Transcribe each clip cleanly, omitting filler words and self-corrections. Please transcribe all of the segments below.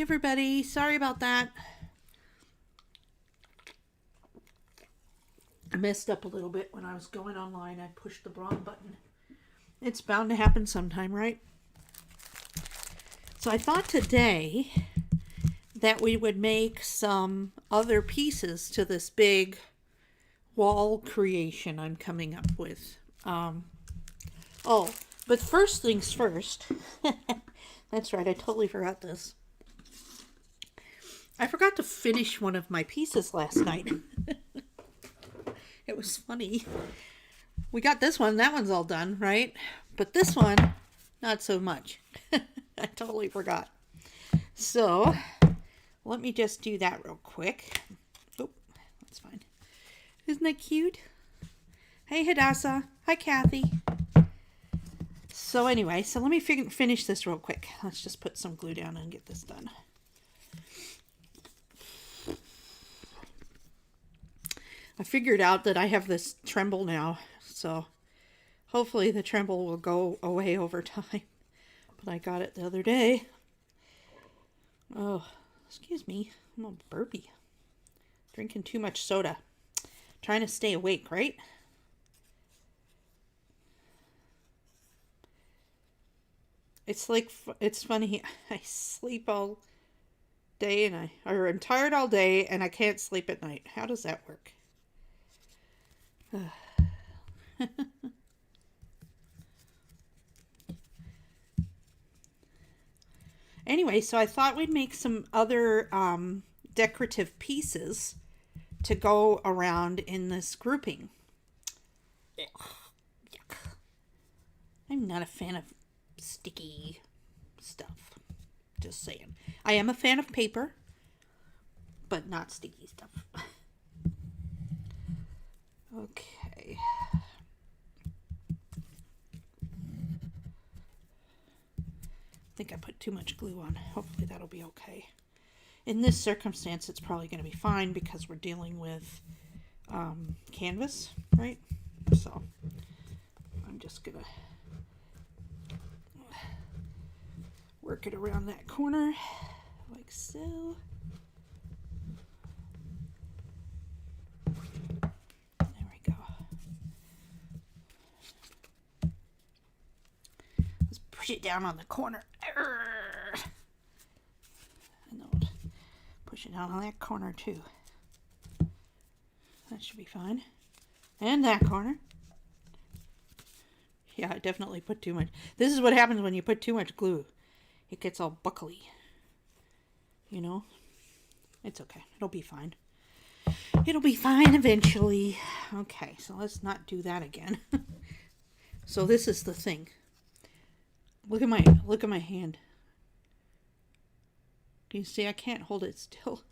Hey everybody, sorry about that. I messed up a little bit when I was going online. I pushed the wrong button. It's bound to happen sometime, right? So I thought today that we would make some other pieces to this big wall creation I'm coming up with. But first things first. That's right, I totally forgot this. I forgot to finish one of my pieces last night. It was funny. We got this one. That one's all done, right? But this one, not so much. I totally forgot. So, let me just do that real quick. Oh, that's fine. Isn't that cute? Hey, Hadassah. Hi, Kathy. So anyway, let me finish this real quick. Let's just put some glue down and get this done. I figured out that I have this tremble now, so hopefully the tremble will go away over time. But I got it the other day. Oh, excuse me. I'm a burpy. Drinking too much soda. Trying to stay awake, right? It's funny. I sleep all day or I'm tired all day and I can't sleep at night. How does that work? Anyway, so I thought we'd make some other decorative pieces to go around in this grouping. Yuck. I'm not a fan of sticky stuff. Just saying. I am a fan of paper, but not sticky stuff. Okay. I think I put too much glue on. Hopefully that'll be okay. In this circumstance, it's probably going to be fine because we're dealing with canvas, right? So I'm just going to work it around that corner like so. There we go. Let's push it down on the corner. And I'll push it down on that corner too. That should be fine. And that corner. Yeah, I definitely put too much. This is what happens when you put too much glue. It gets all buckly. You know? It's okay. It'll be fine. It'll be fine eventually. Okay, so let's not do that again. So this is the thing. Look at my hand. Can you see? I can't hold it still.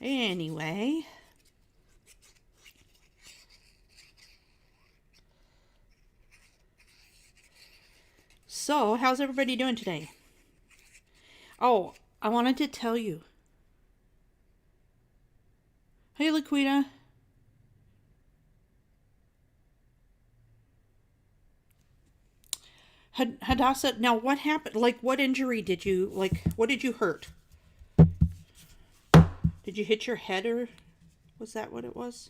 Anyway. So, how's everybody doing today? Oh, I wanted to tell you. Hey, Laquita. Hadassah, now what happened? Like, what injury did you, what did you hurt? Did you hit your head or was that what it was?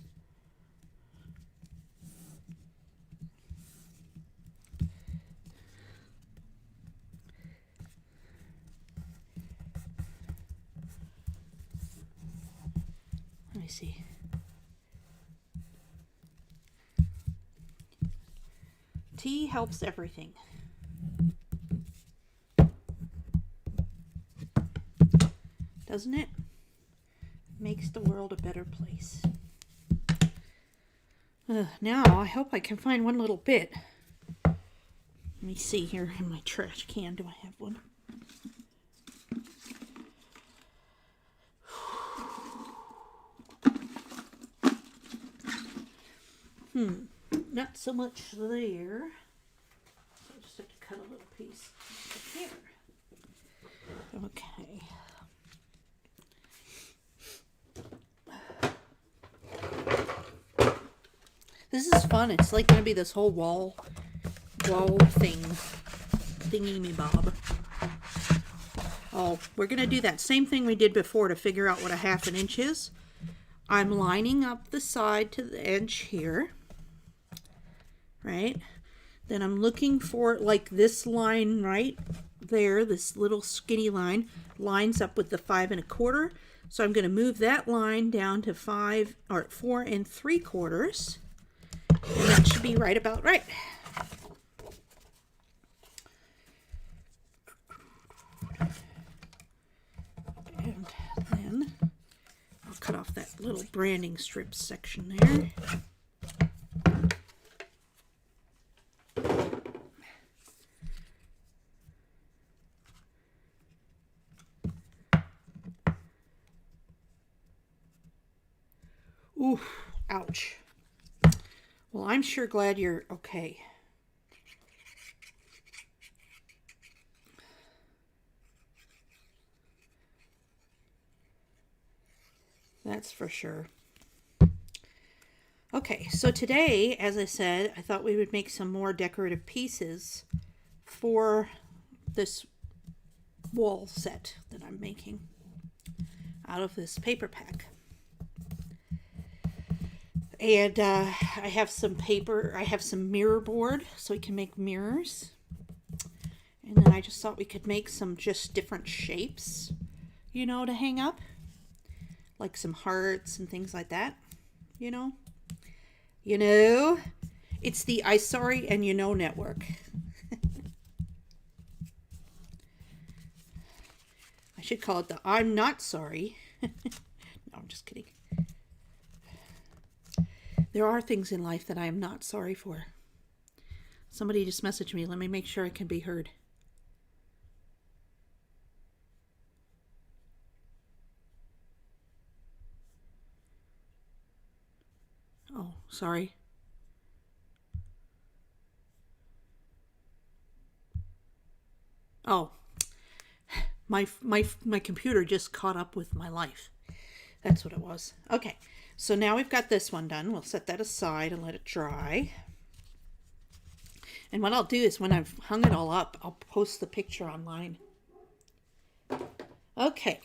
Let me see. Tea helps everything. Doesn't it? Makes the world a better place. Now, I hope I can find one little bit. Let me see here in my trash can. Do I have one? Not so much there. So I just have to cut a little piece here. Okay. This is fun. It's like going to be this whole wall thing thingy-me-bob. Oh, we're going to do that same thing we did before to figure out what a 1/2 inch is. I'm lining up the side to the edge here, right? Then I'm looking for, like, this line right there, this little skinny line, lines up with the 5 1/4. So I'm going to move that line down to 4 3/4, and that should be right about right. And then I'll cut off that little branding strip section there. Ooh, ouch. Well, I'm sure glad you're okay. That's for sure. Okay, so today, as I said, I thought we would make some more decorative pieces for this wall set that I'm making out of this paper pack. And I have some paper, I have some mirror board so we can make mirrors. And then I just thought we could make some just different shapes, you know, to hang up. Like some hearts and things like that, you know. You know, it's the I Sorry and You Know network. I should call it the I'm Not Sorry. No, I'm just kidding. There are things in life that I am not sorry for. Somebody just messaged me. Let me make sure I can be heard. Oh, sorry. Oh, my computer just caught up with my life. That's what it was. Okay, so now we've got this one done. We'll set that aside and let it dry. And what I'll do is when I've hung it all up, I'll post the picture online. Okay,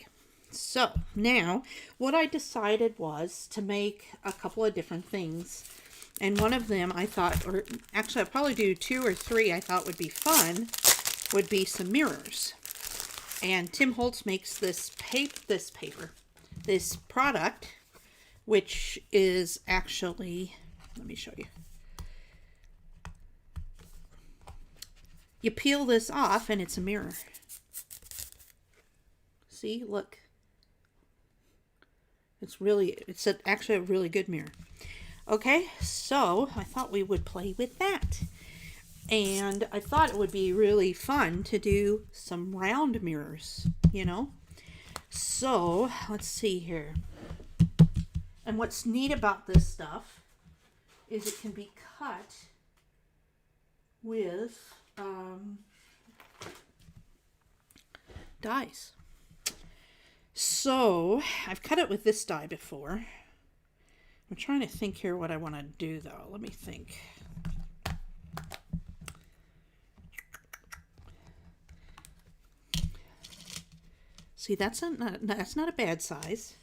so now what I decided was to make a couple of different things. And one of them I thought, or actually I'll probably do 2 or 3 I thought would be fun, would be some mirrors. And Tim Holtz makes this product, which is actually, let me show you. You peel this off and it's a mirror. See, look. It's actually a really good mirror. Okay, so I thought we would play with that. And I thought it would be really fun to do some round mirrors, you know. So, let's see here. And what's neat about this stuff is it can be cut with dies. So, I've cut it with this die before. I'm trying to think here what I want to do, though. Let me think. See, that's not a bad size.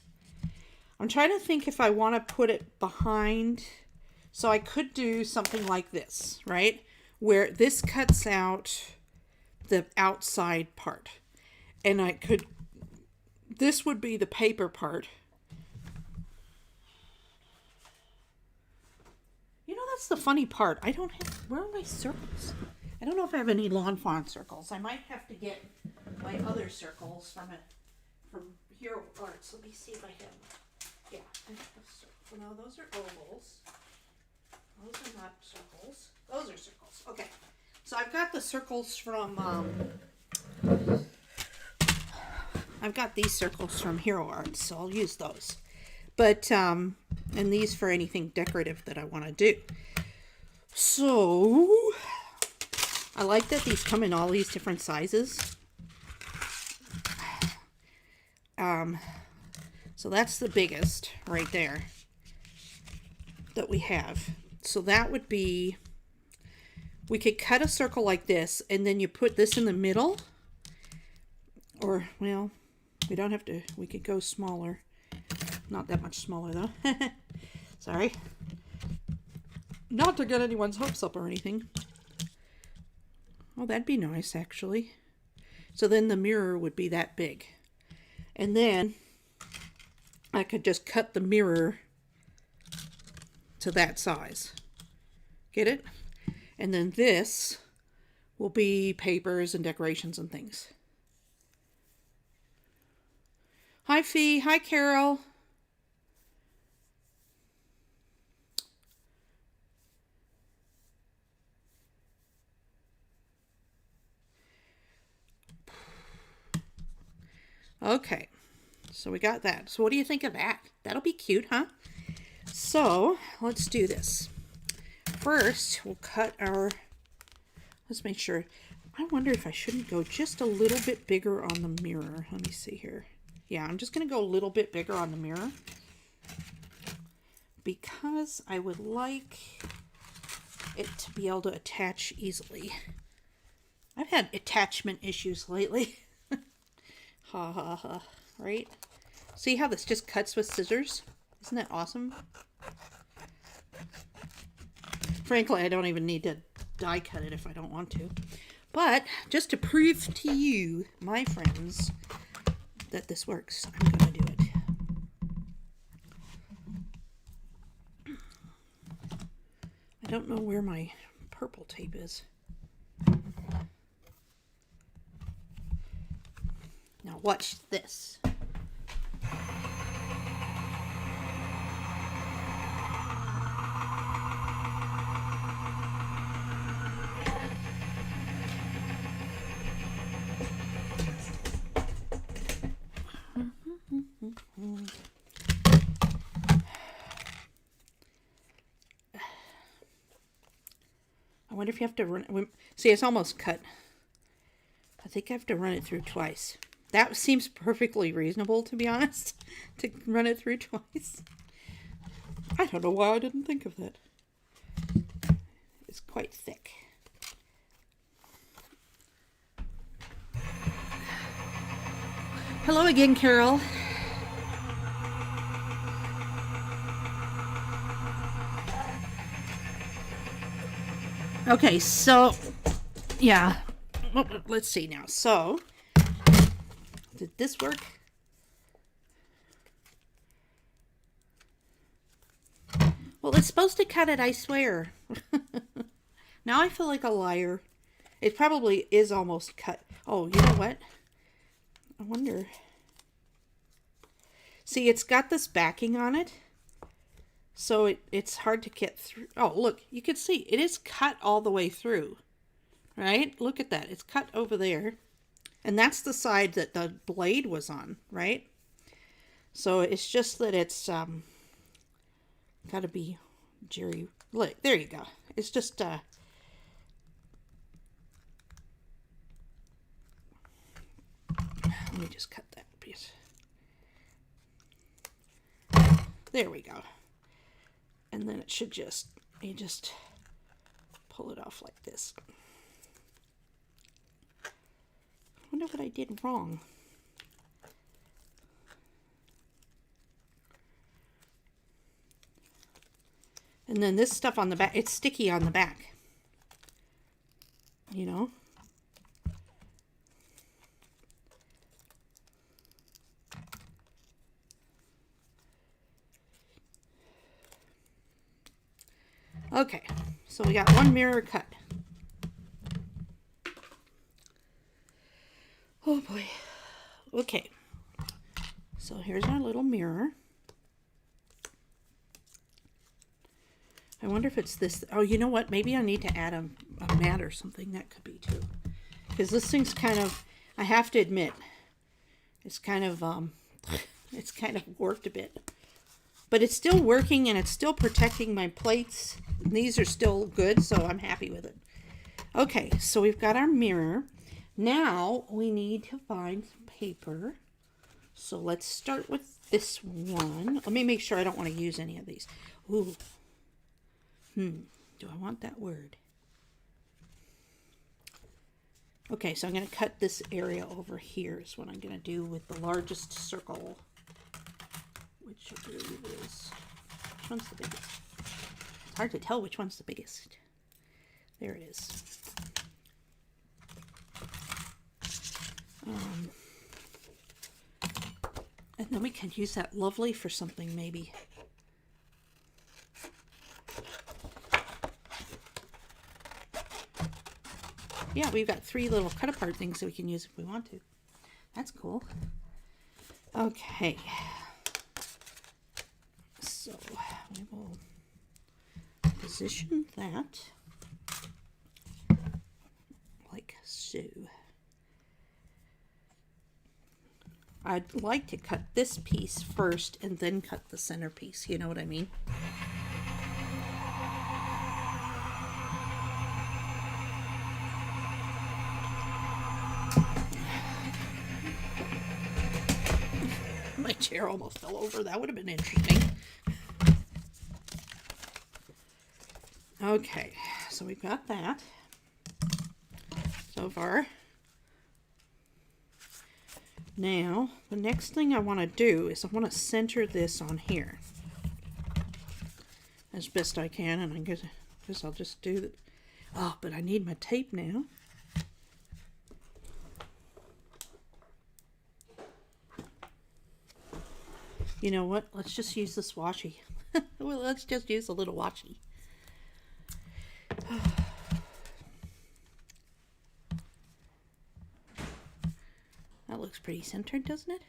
I'm trying to think if I want to put it behind. So I could do something like this, right? Where this cuts out the outside part. And this would be the paper part. You know, that's the funny part. Where are my circles? I don't know if I have any Lawn Fawn circles. I might have to get my other circles from Hero Arts. Let me see if I have. Yeah, I have a circle. No, those are ovals. Those are not circles. Those are circles. Okay, so I've got the circles from. I've got these circles from Hero Arts, so I'll use those. But and these for anything decorative that I want to do. So I like that these come in all these different sizes. So that's the biggest right there that we have. So that would be we could cut a circle like this, and then you put this in the middle. Or, well, we don't have to, we could go smaller. Not that much smaller though. Sorry. Not to get anyone's hopes up or anything. Oh, that'd be nice, actually. So then the mirror would be that big. And then I could just cut the mirror to that size. Get it? And then this will be papers and decorations and things. Hi, Fee. Hi, Carol. Okay, so we got that. So what do you think of that? That'll be cute, huh? So let's do this. First, we'll cut our, let's make sure. I wonder if I shouldn't go just a little bit bigger on the mirror. Let me see here. Yeah, I'm just going to go a little bit bigger on the mirror because I would like it to be able to attach easily. I've had attachment issues lately. Ha ha ha, right? See how this just cuts with scissors? Isn't that awesome? Frankly, I don't even need to die cut it if I don't want to. But just to prove to you, my friends, that this works, I'm going to do it. I don't know where my purple tape is. Now watch this. I wonder if you have to run. See, it's almost cut. I think I have to run it through twice. That seems perfectly reasonable, to be honest, to run it through twice. I don't know why I didn't think of that. It's quite thick. Hello again, Carol. Okay, so, yeah. Well, let's see now. So, did this work? Well, it's supposed to cut it, I swear. Now I feel like a liar. It probably is almost cut. Oh, you know what? I wonder. See, it's got this backing on it. So it's hard to get through. Oh, look, you can see it is cut all the way through. Right? Look at that. It's cut over there. And that's the side that the blade was on, right? So it's just that it's got to be Jerry. Look, there you go. It's just let me just cut that piece. There we go. And then it should just, you just pull it off like this. I wonder what I did wrong. And then this stuff on the back, it's sticky on the back. You know? Okay, so we got one mirror cut. Oh boy. Okay, so here's our little mirror. I wonder if it's this. Oh, you know what? Maybe I need to add a mat or something. That could be too. Because this thing's kind of, I have to admit, it's kind of warped a bit. But it's still working and it's still protecting my plates. These are still good, so I'm happy with it. Okay, so we've got our mirror. Now we need to find some paper. So let's start with this one. Let me make sure I don't want to use any of these. Ooh. Do I want that word? Okay, so I'm going to cut this area over here is what I'm going to do with the largest circle, which I believe is, which one's the biggest? It's hard to tell which one's the biggest. There it is. And then we can use that lovely for something maybe. Yeah, we've got 3 little cut apart things that we can use if we want to. That's cool. Okay. So we will position that like so. I'd like to cut this piece first and then cut the center piece. You know what I mean? My chair almost fell over. That would have been interesting. Okay, so we've got that so far. Now, the next thing I want to do is I want to center this on here as best I can, and I guess I'll just do that. Oh, but I need my tape now. You know what? Let's just use this washi. Well, let's just use a little washi. That looks pretty centered, doesn't it?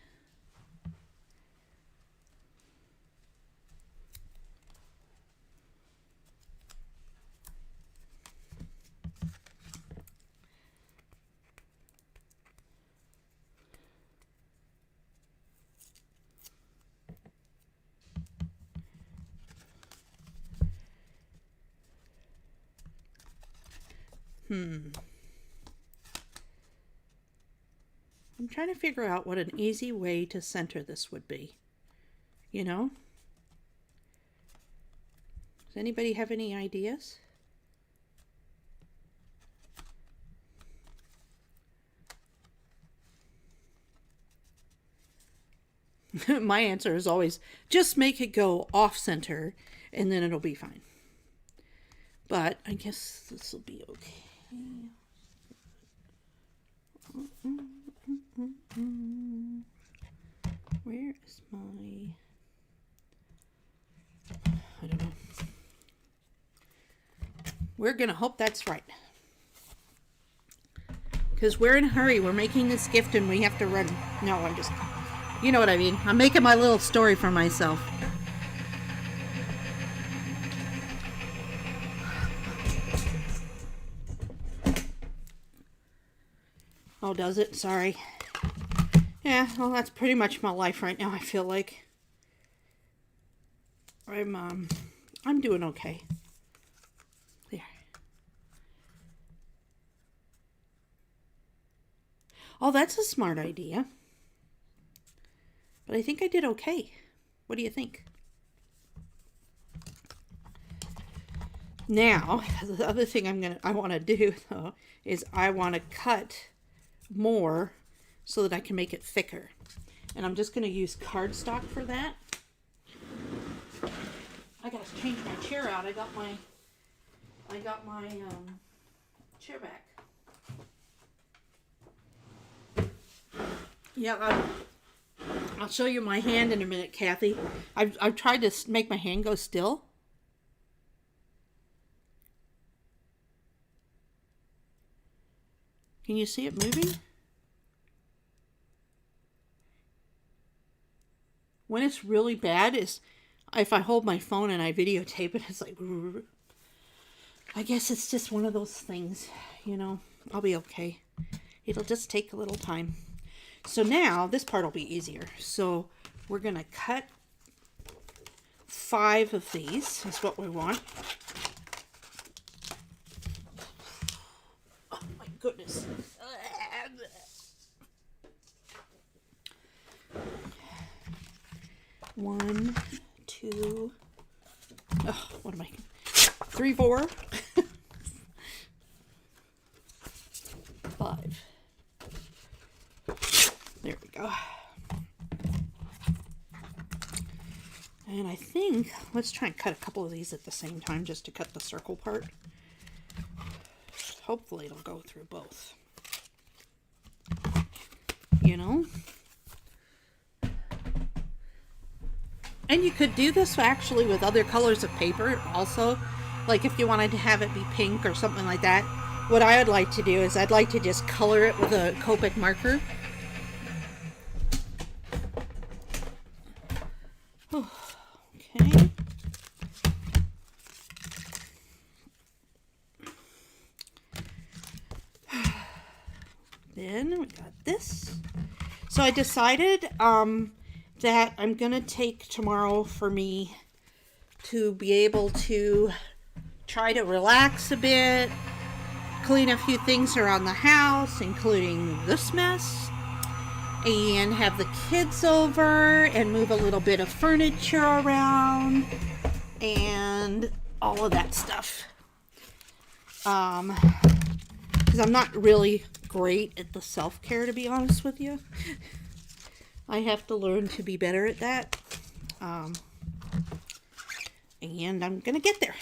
I'm trying to figure out what an easy way to center this would be. You know? Does anybody have any ideas? My answer is always, just make it go off center and then it'll be fine. But I guess this will be okay. Where is my... I don't know. We're gonna hope that's right. Because we're in a hurry. We're making this gift and we have to run. No, I'm just... You know what I mean. I'm making my little story for myself. Oh, does it? Sorry. Yeah, well, that's pretty much my life right now, I feel like. I'm doing okay. There. Oh, that's a smart idea. But I think I did okay. What do you think? Now, the other thing I want to do though is I want to cut more so that I can make it thicker. And I'm just going to use cardstock for that. I got to change my chair out. I got my chair back. Yeah, I'll show you my hand in a minute, Kathy. I've tried to make my hand go still. Can you see it moving? When it's really bad is if I hold my phone and I videotape it, it's like, I guess it's just one of those things, you know. I'll be okay. It'll just take a little time. So now this part will be easier. So we're going to cut 5 of these. That's what we want. Oh my goodness. 1, 2, oh, what am I? 3, 4, 5. think, let's try and cut a couple of these at the same time just to cut the circle part. Hopefully it'll go through both. You know? And you could do this actually with other colors of paper also. Like if you wanted to have it be pink or something like that. What I would like to do is I'd like to just color it with a Copic marker. Okay. Then we got this. So I decided that I'm going to take tomorrow for me to be able to try to relax a bit, clean a few things around the house, including this mess, and have the kids over and move a little bit of furniture around and all of that stuff. Because I'm not really great at the self-care, to be honest with you. I have to learn to be better at that. And I'm gonna get there.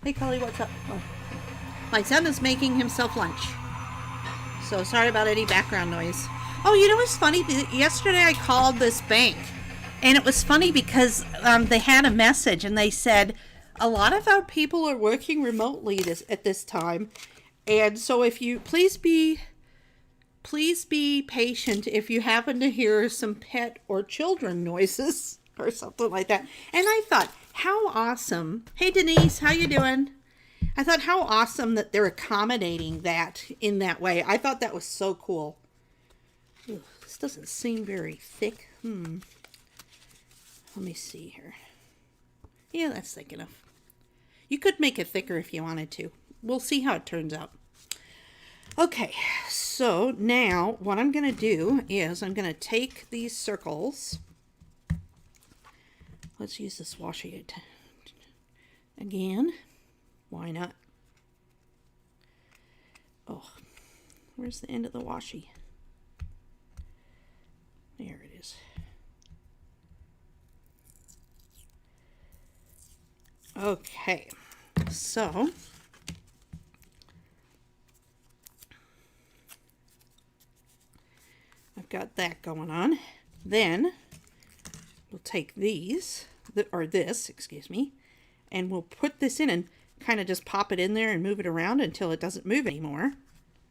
Hey Cully, what's up? Oh. My son is making himself lunch. So sorry about any background noise. Oh, you know what's funny? Yesterday I called this bank. And it was funny because they had a message and they said, a lot of our people are working remotely at this time. And so if you, please be patient if you happen to hear some pet or children noises or something like that. And I thought, how awesome. Hey Denise, how you doing? I thought how awesome that they're accommodating that in that way. I thought that was so cool. Ugh, this doesn't seem very thick. Let me see here. Yeah, that's thick enough. You could make it thicker if you wanted to. We'll see how it turns out. Okay, so now what I'm going to do is I'm going to take these circles. Let's use this washi again. Why not? Oh, where's the end of the washi? There it is. Okay, so I've got that going on. Then we'll take these, excuse me, and we'll put this in and kind of just pop it in there and move it around until it doesn't move anymore,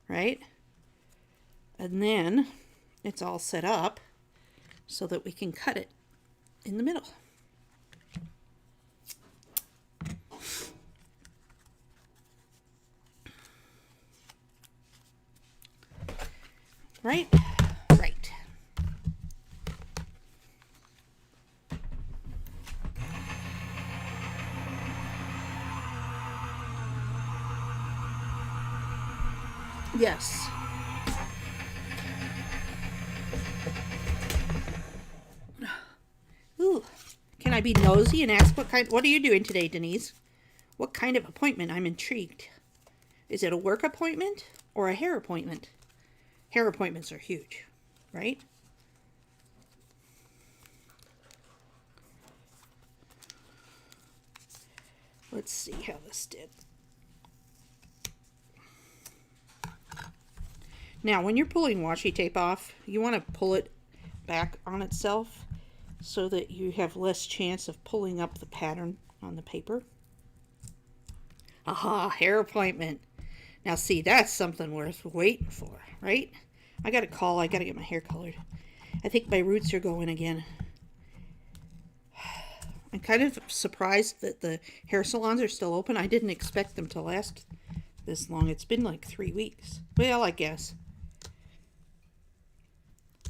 right? And then it's all set up so that we can cut it in the middle. Right? Right. Yes. Ooh. Can I be nosy and ask what are you doing today, Denise? What kind of appointment? I'm intrigued. Is it a work appointment or a hair appointment? Hair appointments are huge, right? Let's see how this did. Now, when you're pulling washi tape off, you want to pull it back on itself so that you have less chance of pulling up the pattern on the paper. Aha, hair appointment. Now see, that's something worth waiting for, right? I got a call. I got to get my hair colored. I think my roots are going again. I'm kind of surprised that the hair salons are still open. I didn't expect them to last this long. It's been like 3 weeks. Well, I guess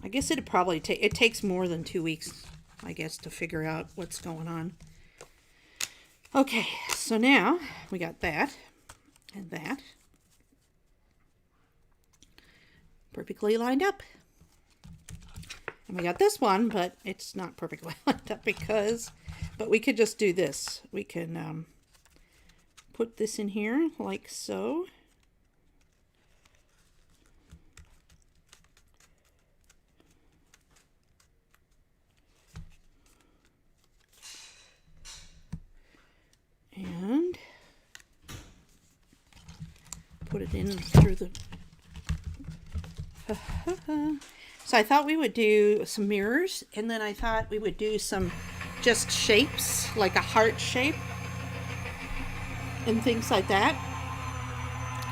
it'd probably take, it takes more than 2 weeks, I guess, to figure out what's going on. Okay, so now we got that and that. Perfectly lined up. And we got this one, but it's not perfectly lined up but we could just do this. We can put this in here like so. put it in through the... So I thought we would do some mirrors, and then I thought we would do some just shapes, like a heart shape, and things like that.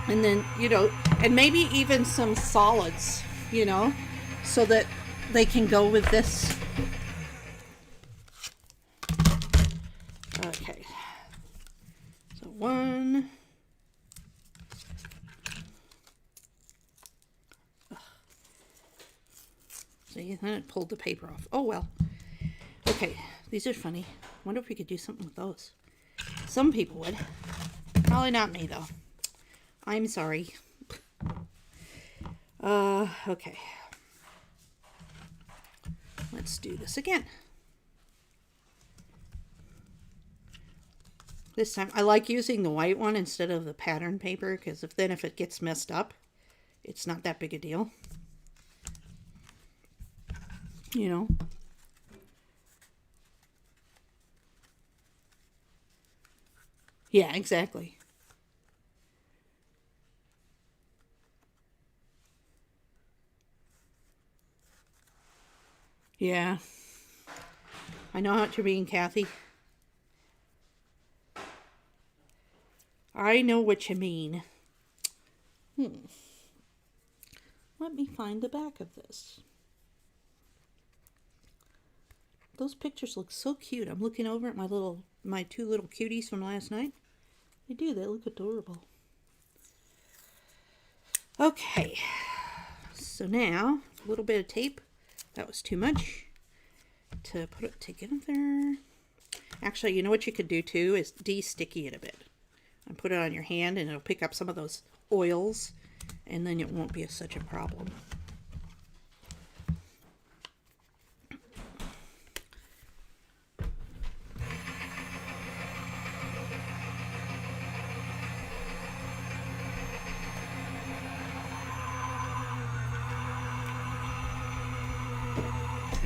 And then, you know, and maybe even some solids, you know, so that they can go with this. Okay. So one. See, then it pulled the paper off. Oh, well. Okay, these are funny. Wonder if we could do something with those. Some people would. Probably not me, though. I'm sorry. Okay. Let's do this again. This time, I like using the white one instead of the pattern paper, because if it gets messed up, it's not that big a deal. You know? Yeah, exactly. Yeah. I know what you mean, Kathy. I know what you mean. Let me find the back of this. Those pictures look so cute. I'm looking over at my two little cuties from last night. They do, they look adorable. Okay. So now, a little bit of tape. That was too much to put it together. Actually, you know what you could do too is de-sticky it a bit. And put it on your hand and it'll pick up some of those oils and then it won't be such a problem.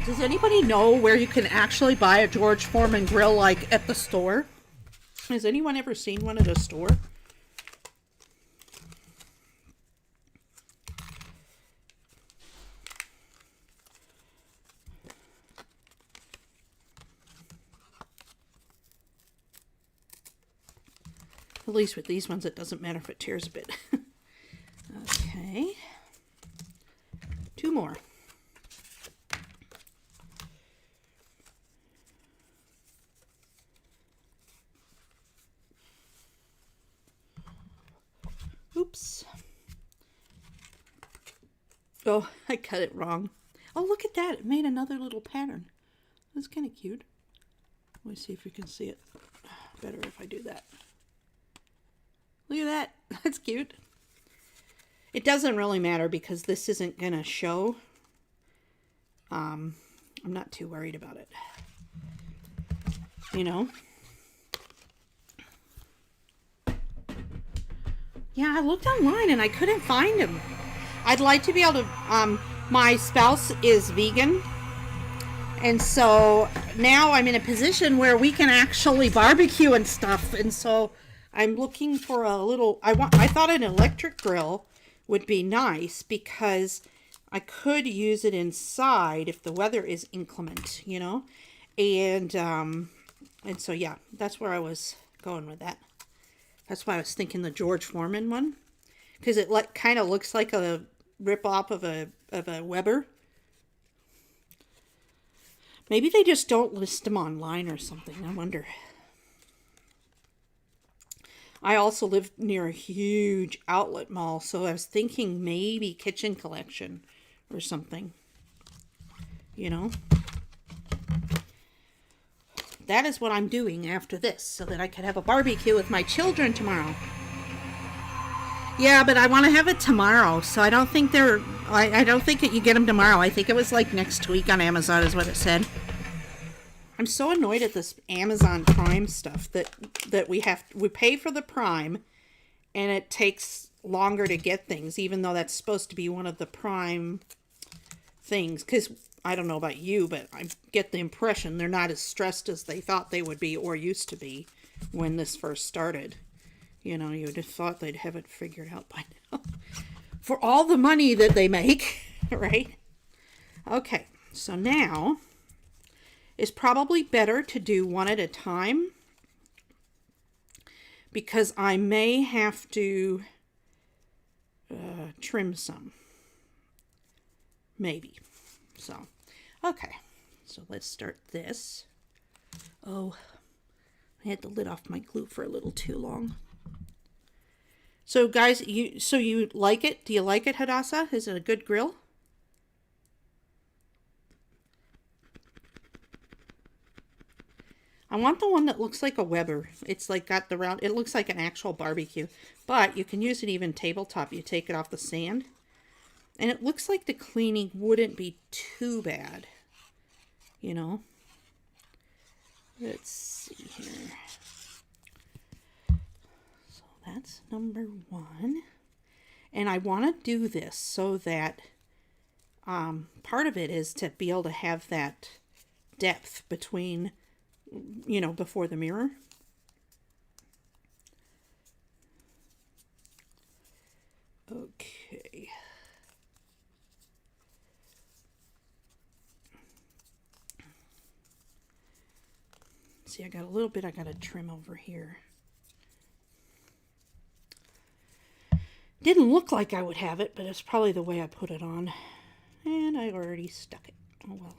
Does anybody know where you can actually buy a George Foreman grill, like at the store? Has anyone ever seen one at a store? At least with these ones, it doesn't matter if it tears a bit. Okay. Two more. Oops. Oh, I cut it wrong. Oh, look at that. It made another little pattern. That's kind of cute. Let me see if you can see it better if I do that. Look at that. That's cute. It doesn't really matter because this isn't going to show. I'm not too worried about it. You know? Yeah, I looked online and I couldn't find them. I'd like to be able to, my spouse is vegan. And so now I'm in a position where we can actually barbecue and stuff. And so I'm looking for a little, I thought an electric grill would be nice because I could use it inside if the weather is inclement, you know? And so yeah, that's where I was going with that. That's why I was thinking the George Foreman one, because it kind of looks like a rip-off of a Weber. Maybe they just don't list them online or something. I wonder. I also live near a huge outlet mall, so I was thinking maybe Kitchen Collection or something. You know? That is what I'm doing after this, so that I could have a barbecue with my children tomorrow. Yeah, but I want to have it tomorrow, so I don't think I don't think that you get them tomorrow. I think it was like next week on Amazon is what it said. I'm so annoyed at this Amazon Prime stuff that we pay for the Prime, and it takes longer to get things, even though that's supposed to be one of the Prime things, because I don't know about you, but I get the impression they're not as stressed as they thought they would be or used to be when this first started. You know, you'd have thought they'd have it figured out by now. For all the money that they make, right? Okay, so now it's probably better to do one at a time because I may have to trim some. Maybe. So, okay. So let's start this. Oh, I had the lid off my glue for a little too long. So guys, you like it? Do you like it, Hadassah? Is it a good grill? I want the one that looks like a Weber. It's like got the round, it looks like an actual barbecue. But you can use it even tabletop. You take it off the stand. And it looks like the cleaning wouldn't be too bad. You know? Let's see here. So that's number 1. And I want to do this so that part of it is to be able to have that depth between, you know, before the mirror. Okay. See, I got a little bit I got to trim over here. Didn't look like I would have it, but it's probably the way I put it on. And I already stuck it. Oh well.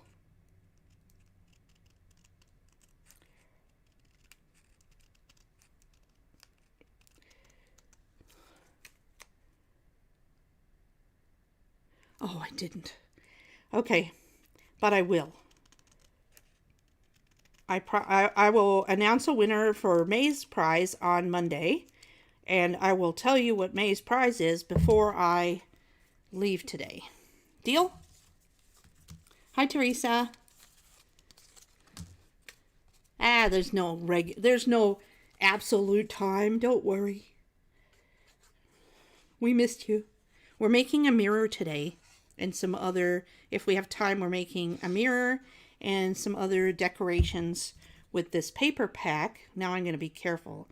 Oh, I didn't. Okay, but I will. I will announce a winner for May's prize on Monday, and I will tell you what May's prize is before I leave today. Deal? Hi, Teresa. There's no absolute time. Don't worry. We missed you. We're making a mirror today, and some other, if we have time, we're making a mirror and some other decorations with this paper pack. Now I'm going to be careful,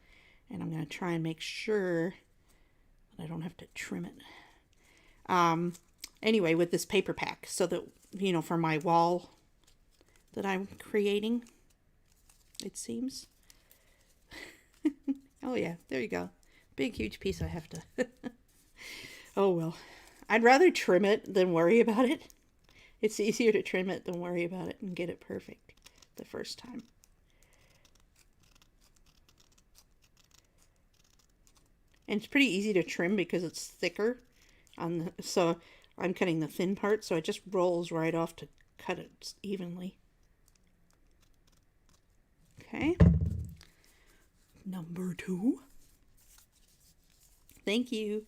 and I'm going to try and make sure that I don't have to trim it. Anyway, with this paper pack, so that, you know, for my wall that I'm creating, it seems. Oh yeah, there you go. Big, huge piece I have to... Oh well. I'd rather trim it than worry about it. It's easier to trim it than worry about it and get it perfect the first time. And it's pretty easy to trim because it's thicker. So I'm cutting the thin part, so it just rolls right off to cut it evenly. Okay. Number 2. Thank you.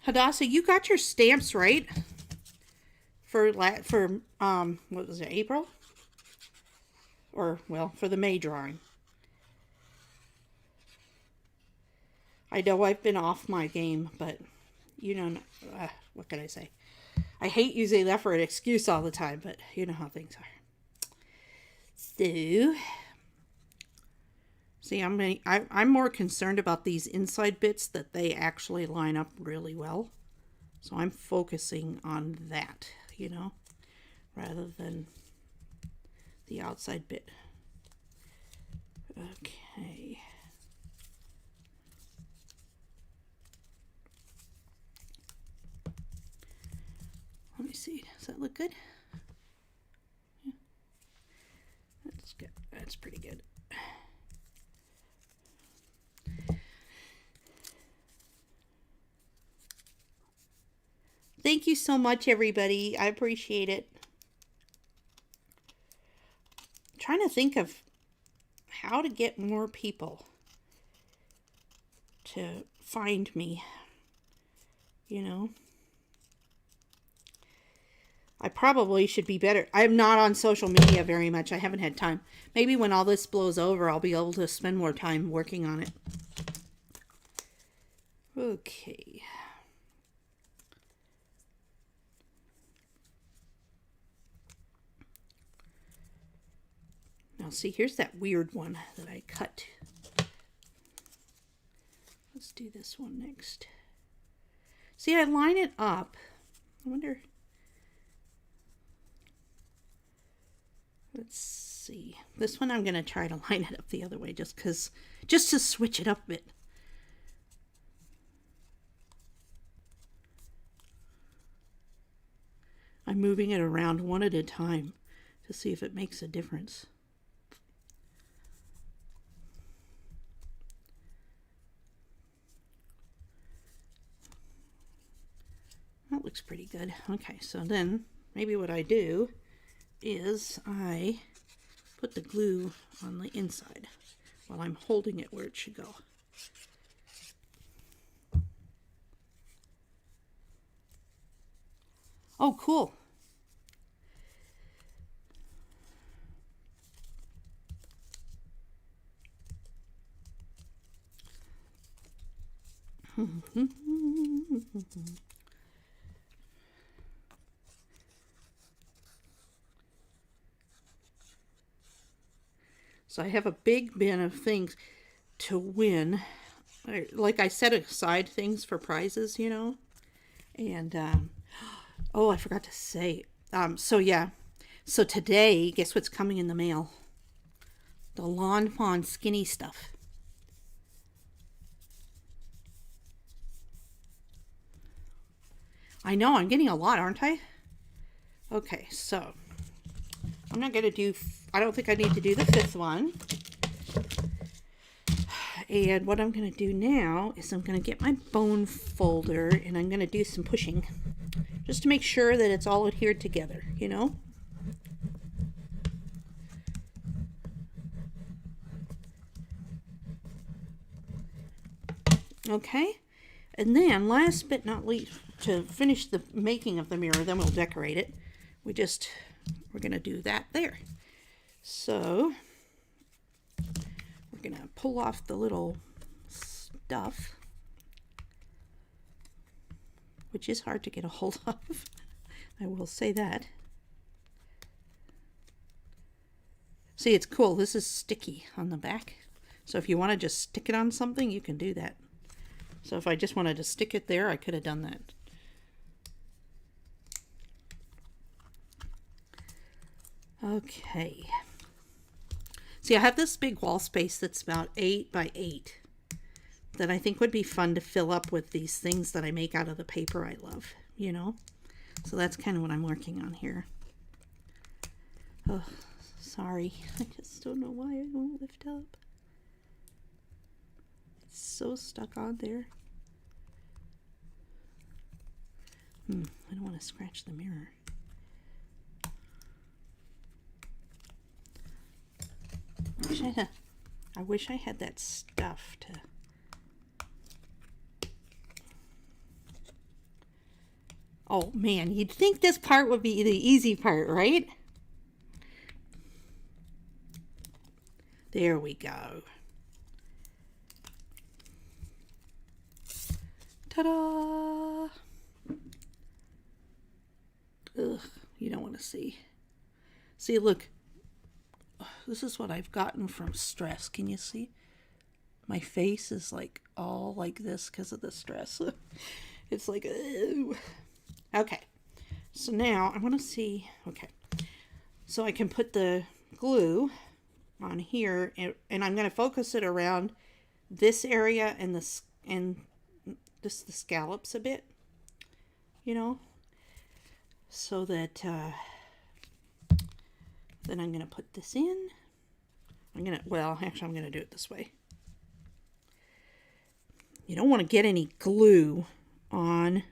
Hadassah, you got your stamps right for what was it, April? Or, well, for the May drawing. I know I've been off my game, but you know, what can I say? I hate using that for an excuse all the time, but you know how things are. So, see, I'm more concerned about these inside bits, that they actually line up really well. So I'm focusing on that, you know, rather than the outside bit. Okay. Let me see. Does that look good? Yeah. That's good. That's pretty good. Thank you so much, everybody. I appreciate it. I'm trying to think of how to get more people to find me, you know. I probably should be better. I'm not on social media very much. I haven't had time. Maybe when all this blows over, I'll be able to spend more time working on it. Okay. Now see, here's that weird one that I cut. Let's do this one next. See, I line it up. I wonder. Let's see. This one I'm going to try to line it up the other way just to switch it up a bit. I'm moving it around one at a time to see if it makes a difference. That looks pretty good. Okay, so then maybe what I do is I put the glue on the inside while I'm holding it where it should go. Oh, cool. So I have a big bin of things to win. Like I set aside things for prizes, you know. And, oh, I forgot to say. So yeah. So today, guess what's coming in the mail? The Lawn Fawn Skinny stuff. I know, I'm getting a lot, aren't I? Okay, so I'm not going to do, I don't think I need to do the 5th one. And what I'm going to do now is I'm going to get my bone folder and I'm going to do some pushing just to make sure that it's all adhered together, you know? Okay, and then last but not least, to finish the making of the mirror, then we'll decorate it. We're going to do that there. So we're going to pull off the little stuff, which is hard to get a hold of. I will say that. See, it's cool. This is sticky on the back. So if you want to just stick it on something, you can do that. So if I just wanted to stick it there, I could have done that. Okay. See, I have this big wall space that's about 8 by 8 that I think would be fun to fill up with these things that I make out of the paper I love, you know? So that's kind of what I'm working on here. Oh, sorry. I just don't know why it won't lift up. It's so stuck on there. I don't want to scratch the mirror. I wish I had that stuff to... Oh man, you'd think this part would be the easy part, right? There we go. Ta-da! Ugh, you don't want to see. See, look. This is what I've gotten from stress. Can you see? My face is like all like this because of the stress. It's like, ew. Okay. So now I want to see. Okay. So I can put the glue on here, and I'm going to focus it around this area and just the scallops a bit, you know, so that then I'm going to put this in. Well, actually I'm going to do it this way. You don't want to get any glue on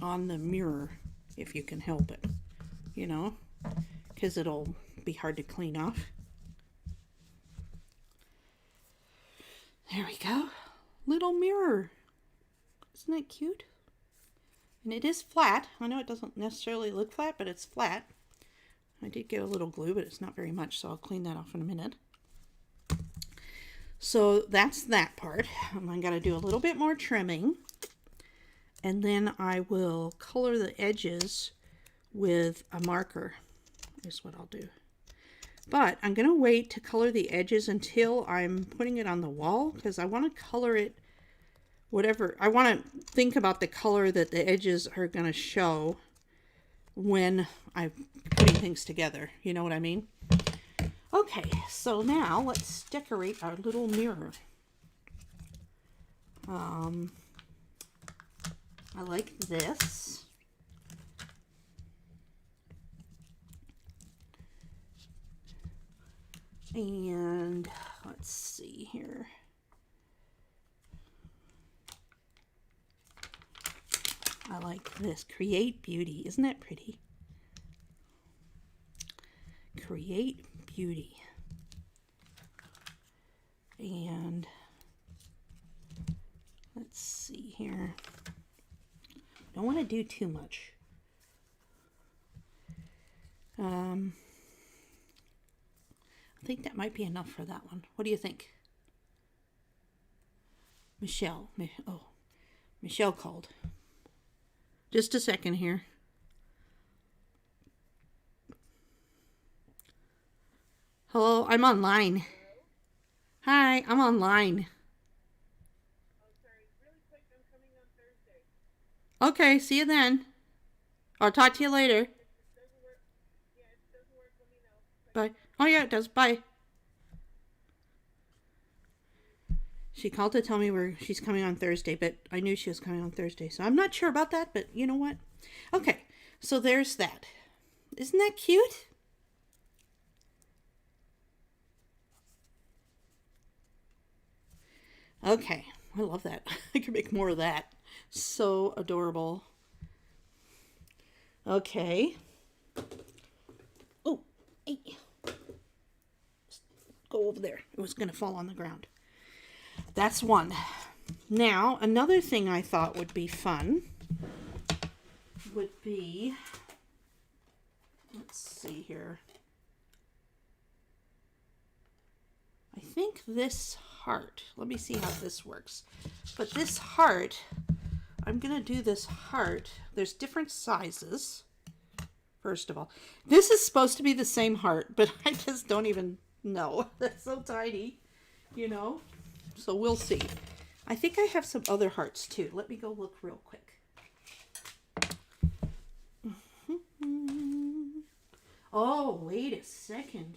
the mirror if you can help it, you know, because it'll be hard to clean off. There we go. Little mirror. Isn't that cute? And it is flat. I know it doesn't necessarily look flat, but it's flat. I did get a little glue, but it's not very much, so I'll clean that off in a minute. So that's that part. I'm going to do a little bit more trimming. And then I will color the edges with a marker is what I'll do. But I'm going to wait to color the edges until I'm putting it on the wall, because I want to color it whatever. I want to think about the color that the edges are going to show when I'm putting things together. You know what I mean? Okay, so now let's decorate our little mirror. I like this. And let's see here. I like this. Create beauty. Isn't that pretty? Create beauty. And let's see here. Don't want to do too much. I think that might be enough for that one. What do you think? Michelle. Oh, Michelle called. Just a second here. Hello, I'm online. Hi, I'm online. Okay, see you then. I'll talk to you later. Bye. Oh yeah, it does. Bye. She called to tell me she's coming on Thursday, but I knew she was coming on Thursday, so I'm not sure about that, but you know what? Okay, so there's that. Isn't that cute? Okay, I love that. I could make more of that. So adorable. Okay. Oh, hey. Go over there. It was going to fall on the ground. That's one. Now, another thing I thought would be fun would be, let's see here. I think this heart, let me see how this works. But this heart, I'm going to do this heart. There's different sizes. First of all, this is supposed to be the same heart, but I just don't even know. That's so tiny, you know? So we'll see. I think I have some other hearts too. Let me go look real quick. Oh, wait a second.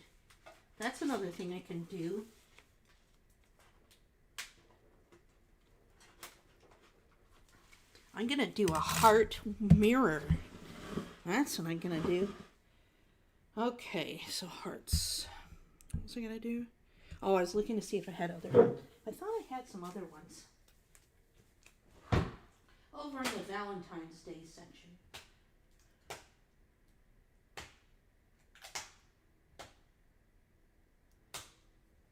That's another thing I can do. I'm going to do a heart mirror. That's what I'm going to do. Okay, so hearts. What was I going to do? Oh, I was looking to see if I had other. I thought I had some other ones. Over in the Valentine's Day section.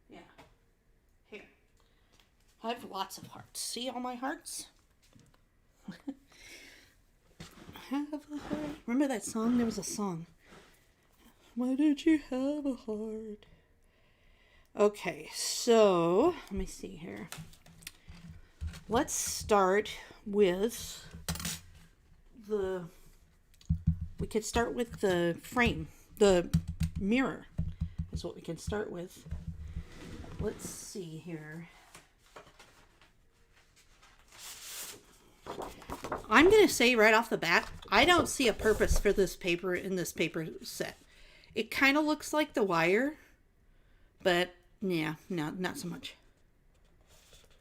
Yeah. Here. I have lots of hearts. See all my hearts? Have a heart. Remember that song? There was a song. Why did you have a heart? Okay, so let me see here. Let's start with we could start with the frame. The mirror is what we can start with. Let's see here. I'm going to say right off the bat, I don't see a purpose for this paper in this paper set. It kind of looks like the wire, but yeah, no, not so much.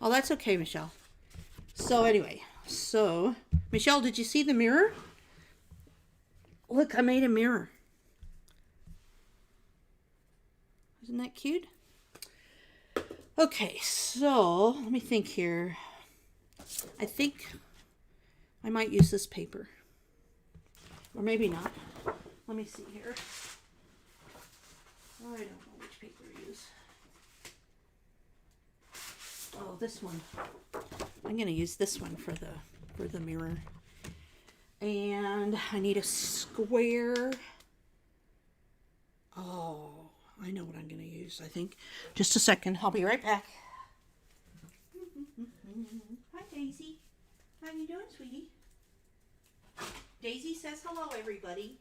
Oh, that's okay, Michelle. So anyway, Michelle, did you see the mirror? Look, I made a mirror. Isn't that cute? Okay, so let me think here. I think I might use this paper. Or maybe not. Let me see here. I don't know which paper to use. Oh, this one. I'm going to use this one for the mirror. And I need a square. Oh, I know what I'm going to use, I think. Just a second. I'll be right back. Hi, Daisy. How you doing, sweetie? Daisy says hello, everybody.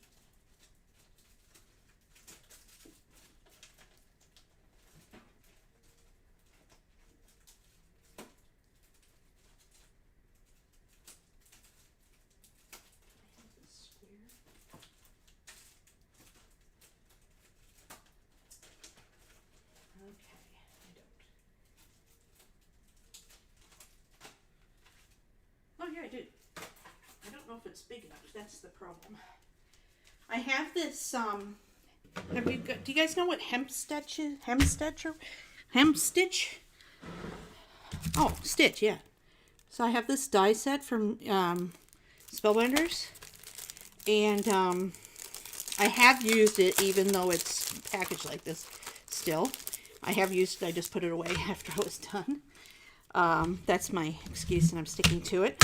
big enough. That's the problem. I have this, do you guys know what hemp stitch is? Hemp stitch? Oh, stitch, yeah. So I have this die set from Spellbinders, and I have used it even though it's packaged like this still. I have used it, I just put it away after I was done. That's my excuse and I'm sticking to it.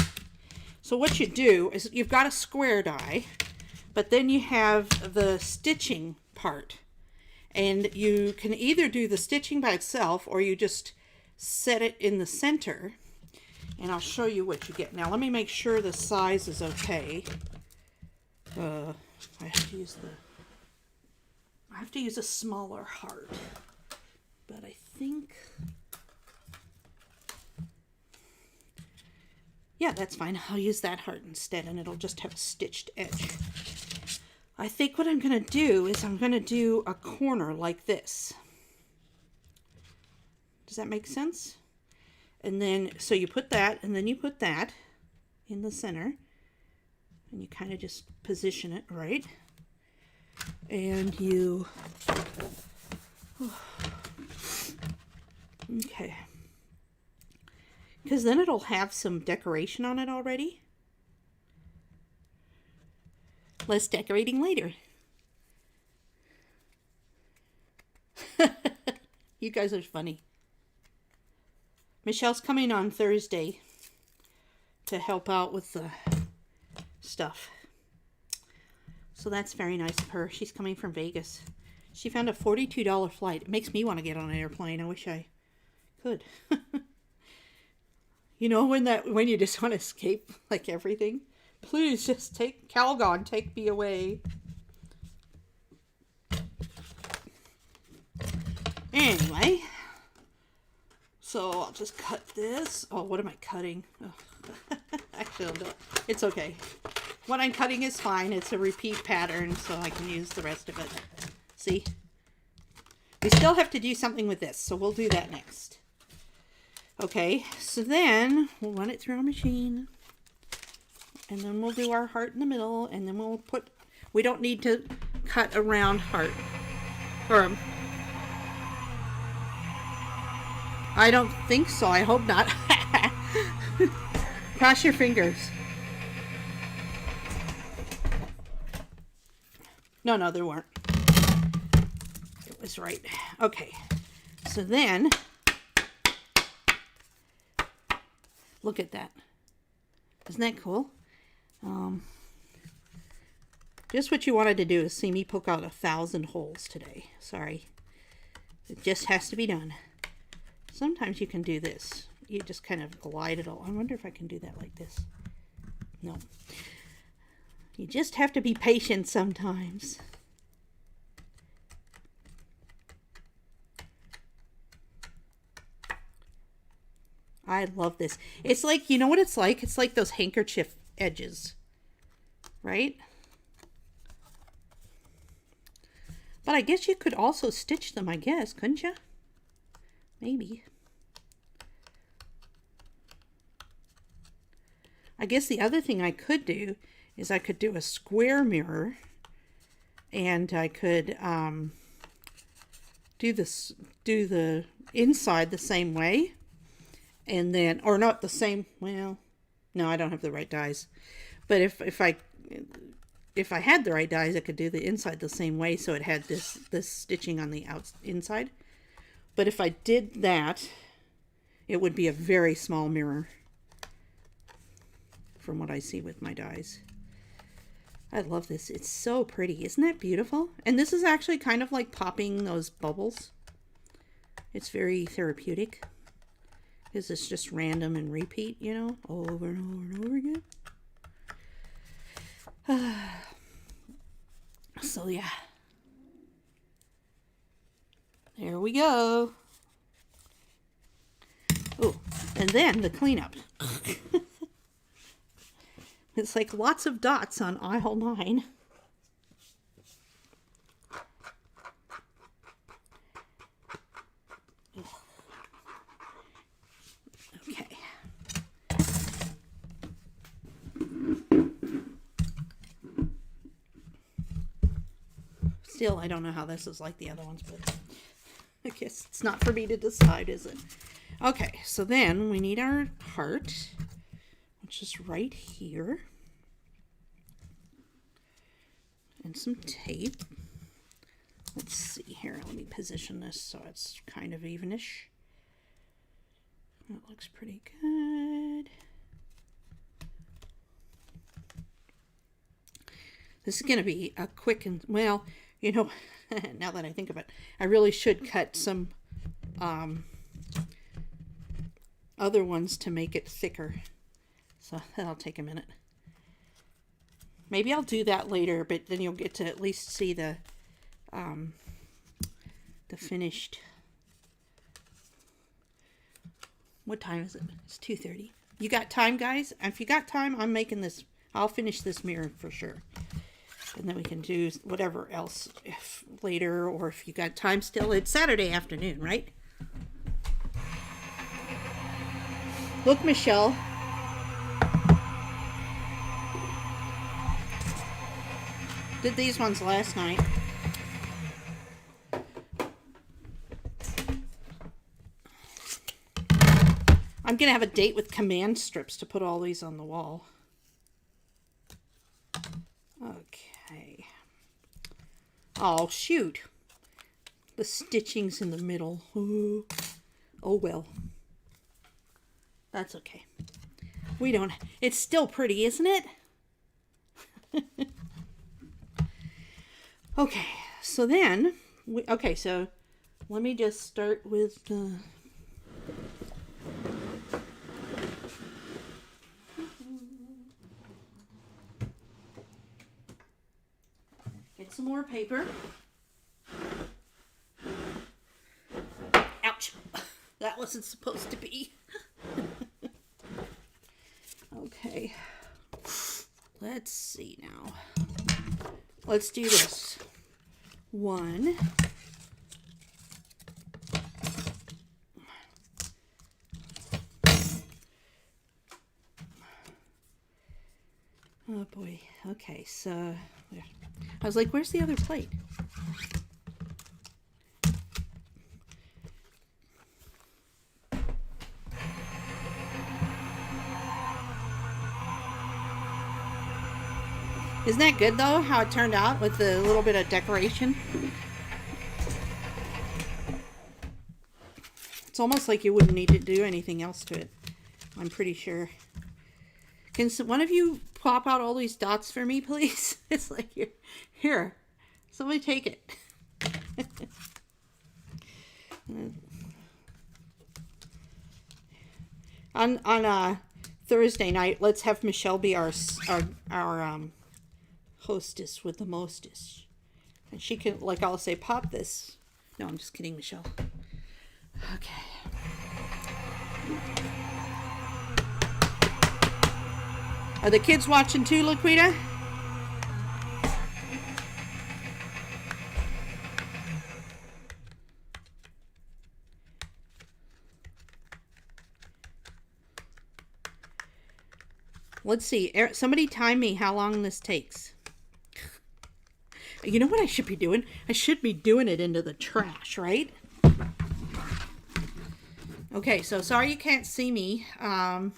So what you do is you've got a square die, but then you have the stitching part. And you can either do the stitching by itself or you just set it in the center. And I'll show you what you get. Now let me make sure the size is okay. I have to use a smaller heart. But I think, yeah, that's fine. I'll use that heart instead and it'll just have a stitched edge. I think what I'm going to do is I'm going to do a corner like this. Does that make sense? And then, so you put that and then you put that in the center and you kind of just position it right. And you, okay. Because then it'll have some decoration on it already. Less decorating later. You guys are funny. Michelle's coming on Thursday to help out with the stuff. So that's very nice of her. She's coming from Vegas. She found a $42 flight. It makes me want to get on an airplane. I wish I could. You know when you just want to escape like everything? Please just take Calgon, take me away. Anyway, so I'll just cut this. Oh, what am I cutting? Oh. Actually, I'll do it. It's okay. What I'm cutting is fine. It's a repeat pattern, so I can use the rest of it. See? We still have to do something with this, so we'll do that next. Okay, so then we'll run it through our machine. And then we'll do our heart in the middle, and then we'll put, we don't need to cut a round heart. Or, I don't think so. I hope not. Cross your fingers. No, there weren't. It was right. Okay, so then, look at that. Isn't that cool? Just what you wanted to do is see me poke out 1,000 holes today. Sorry. It just has to be done. Sometimes you can do this. You just kind of glide it all. I wonder if I can do that like this. No. You just have to be patient sometimes. I love this. It's like, you know what it's like? It's like those handkerchief edges, right? But I guess you could also stitch them, I guess, couldn't you? Maybe. I guess the other thing I could do is I could do a square mirror and I could do the inside the same way. And then, or not the same, well, no, I don't have the right dies. But if I had the right dies, I could do the inside the same way, so it had this stitching on the inside. But if I did that, it would be a very small mirror from what I see with my dies. I love this. It's so pretty. Isn't that beautiful? And this is actually kind of like popping those bubbles. It's very therapeutic. Because it's just random and repeat, you know, over and over and over again. So yeah. There we go. Oh, and then the cleanup. It's like lots of dots on aisle 9. Okay. Still, I don't know how this is like the other ones, but I guess it's not for me to decide, is it? Okay, so then we need our heart, which is right here. And some tape. Let's see here. Let me position this so it's kind of evenish. That looks pretty good. This is going to be a quick and, well, you know, now that I think of it, I really should cut some other ones to make it thicker. So that'll take a minute. Maybe I'll do that later, but then you'll get to at least see the finished. What time is it? It's 2:30. You got time, guys? If you got time, I'm making this. I'll finish this mirror for sure. And then we can do whatever else if later, or if you got time still. It's Saturday afternoon, right? Look, Michelle. Did these ones last night. I'm going to have a date with command strips to put all these on the wall. Okay. Oh, shoot. The stitching's in the middle. Ooh. Oh, well. That's okay. We don't... It's still pretty, isn't it? Okay, so then... Okay, so let me just start with the... Get some more paper. Ouch! That wasn't supposed to be. Okay. Let's see now. Let's do this. 1. Oh boy. Okay, so I was like, where's the other plate? Isn't that good though, how it turned out with a little bit of decoration? It's almost like you wouldn't need to do anything else to it. I'm pretty sure. Can one of you pop out all these dots for me, please? It's like, here, somebody take it. on Thursday night, let's have Michelle be our hostess with the mostest. And she can, like, I'll say, pop this. No, I'm just kidding, Michelle. Okay. Are the kids watching too, Laquita? Let's see. Somebody time me how long this takes. You know what I should be doing? I should be doing it into the trash, right? Okay, so sorry you can't see me. I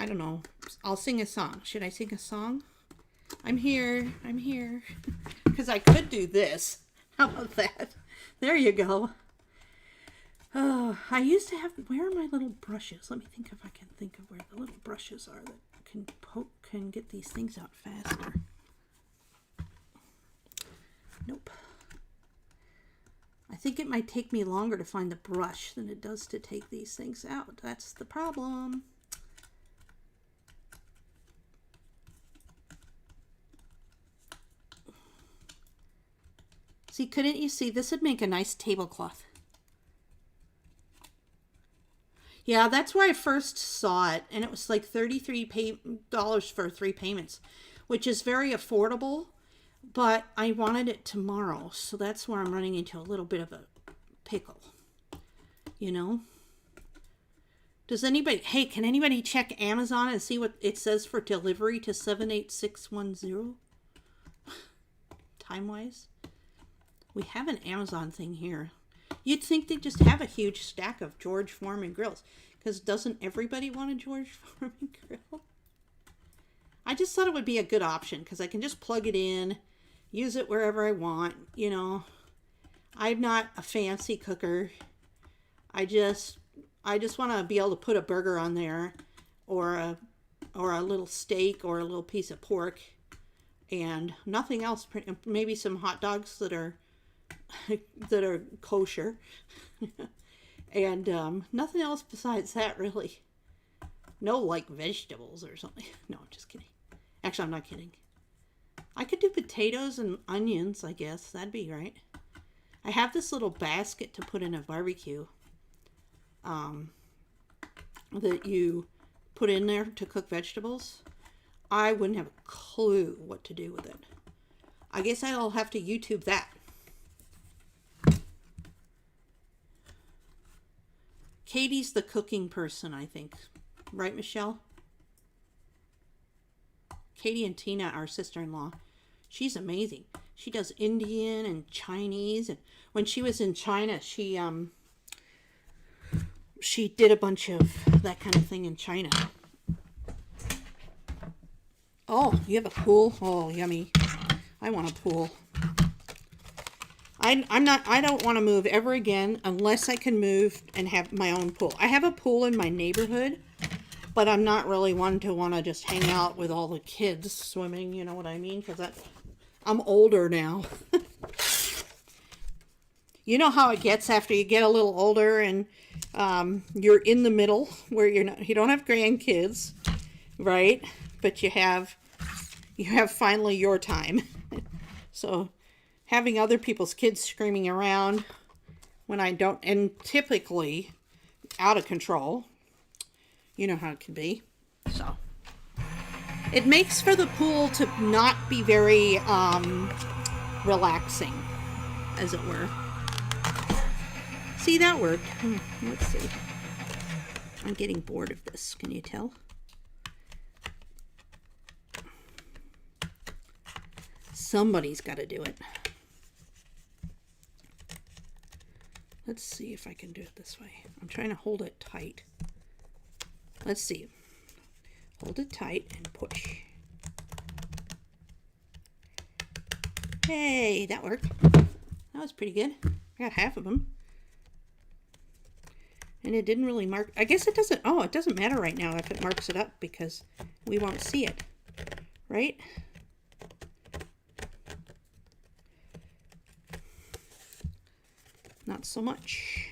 don't know. I'll sing a song. Should I sing a song? I'm here. I'm here. Because I could do this. How about that? There you go. Oh, I used to have... Where are my little brushes? Let me think if I can think of where the little brushes are that can get these things out faster. Nope. I think it might take me longer to find the brush than it does to take these things out. That's the problem. See, couldn't you see? This would make a nice tablecloth. Yeah, that's where I first saw it, and it was like $33 for 3 payments, which is very affordable, but I wanted it tomorrow, so that's where I'm running into a little bit of a pickle, you know? Does anybody, hey, can anybody check Amazon and see what it says for delivery to 78610? time-wise. We have an Amazon thing here. You'd think they just have a huge stack of George Foreman grills, because doesn't everybody want a George Foreman grill? I just thought it would be a good option because I can just plug it in, use it wherever I want. You know, I'm not a fancy cooker. I just want to be able to put a burger on there, or a little steak, or a little piece of pork, and nothing else. Maybe some hot dogs that are kosher, and nothing else besides that, really. No, like, vegetables or something. No, I'm just kidding. Actually, I'm not kidding. I could do potatoes and onions, I guess. That'd be right. I have this little basket to put in a barbecue that you put in there to cook vegetables. I wouldn't have a clue what to do with it. I guess I'll have to YouTube that. Katie's the cooking person, I think. Right, Michelle? Katie and Tina, our sister-in-law. She's amazing. She does Indian and Chinese. And when she was in China, she did a bunch of that kind of thing in China. Oh, you have a pool? Oh, yummy. I want a pool. I don't want to move ever again unless I can move and have my own pool. I have a pool in my neighborhood, but I'm not really one to want to just hang out with all the kids swimming, you know what I mean? Because I'm older now. You know how it gets after you get a little older and you're in the middle where you don't have grandkids, right? But you have finally your time. So having other people's kids screaming around when I don't, and typically out of control, you know how it can be. So it makes for the pool to not be very relaxing, as it were. See, that worked. Let's see. I'm getting bored of this. Can you tell? Somebody's got to do it. Let's see if I can do it this way. I'm trying to hold it tight. Let's see. Hold it tight and push. Hey, that worked. That was pretty good. I got half of them. And it didn't really mark. I guess it doesn't. Oh, it doesn't matter right now if it marks it up because we won't see it. Right? Not so much.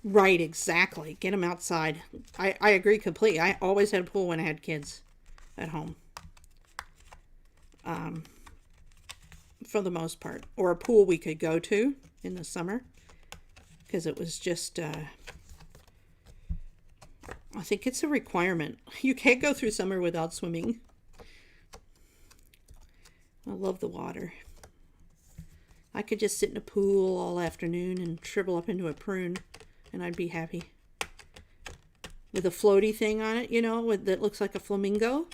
Right, exactly. Get them outside. I agree completely. I always had a pool when I had kids at home. For the most part. Or a pool we could go to in the summer. Because it was just... I think it's a requirement. You can't go through summer without swimming. I love the water. I could just sit in a pool all afternoon and shrivel up into a prune, and I'd be happy. With a floaty thing on it, you know, that looks like a flamingo,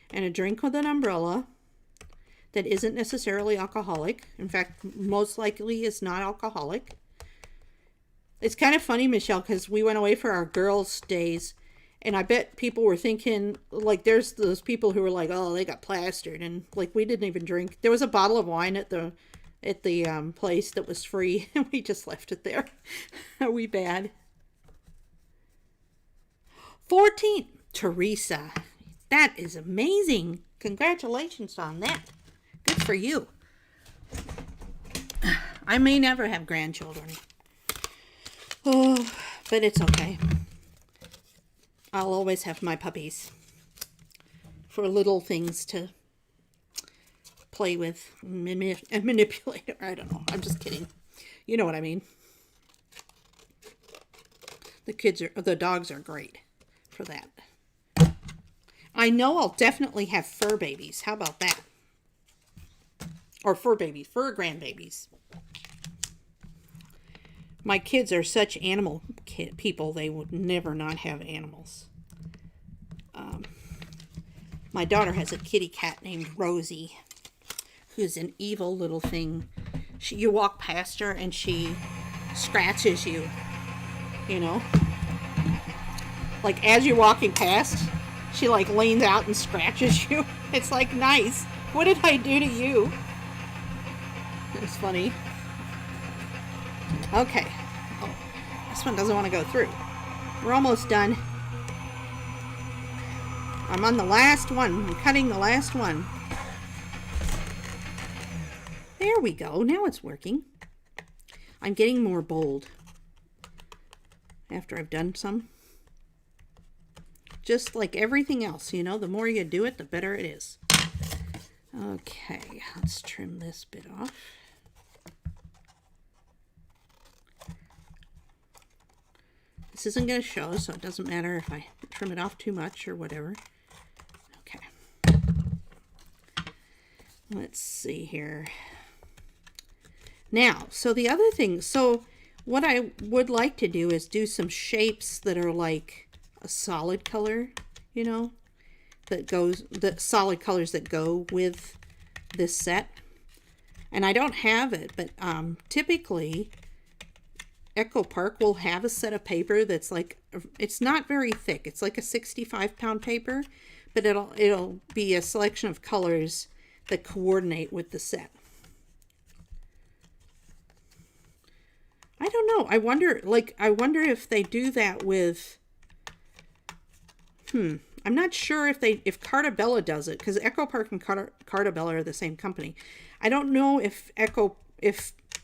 and a drink with an umbrella that isn't necessarily alcoholic. In fact, most likely is not alcoholic. It's kind of funny, Michelle, because we went away for our girls' days, and I bet people were thinking, like, there's those people who were like, oh, they got plastered, and, like, we didn't even drink. There was a bottle of wine at the place that was free, and we just left it there. Are we bad? 14. Teresa. That is amazing. Congratulations on that. Good for you. I may never have grandchildren. Oh, but it's okay. I'll always have my puppies for little things to play with and manipulate. I don't know. I'm just kidding. You know what I mean. The dogs are great for that. I know I'll definitely have fur babies. How about that? Or fur grandbabies. My kids are such animal people, they would never not have animals. My daughter has a kitty cat named Rosie, who's an evil little thing. You walk past her and she scratches you, you know? Like as you're walking past, she like leans out and scratches you. It's like, nice. What did I do to you? It's funny. Okay. Oh, this one doesn't want to go through. We're almost done. I'm on the last one. I'm cutting the last one. There we go. Now it's working. I'm getting more bold after I've done some. Just like everything else, you know, the more you do it, the better it is. Okay, let's trim this bit off. This isn't going to show, so it doesn't matter if I trim it off too much or whatever. Okay. Let's see here. Now, so the other thing, so what I would like to do is do some shapes that are like a solid color, you know, the solid colors that go with this set. And I don't have it, but typically Echo Park will have a set of paper that's like, it's not very thick. It's like a 65-pound paper, but it'll be a selection of colors that coordinate with the set. I don't know. I wonder if they do that with, I'm not sure if Carta Bella does it, because Echo Park and Carta Bella are the same company. I don't know if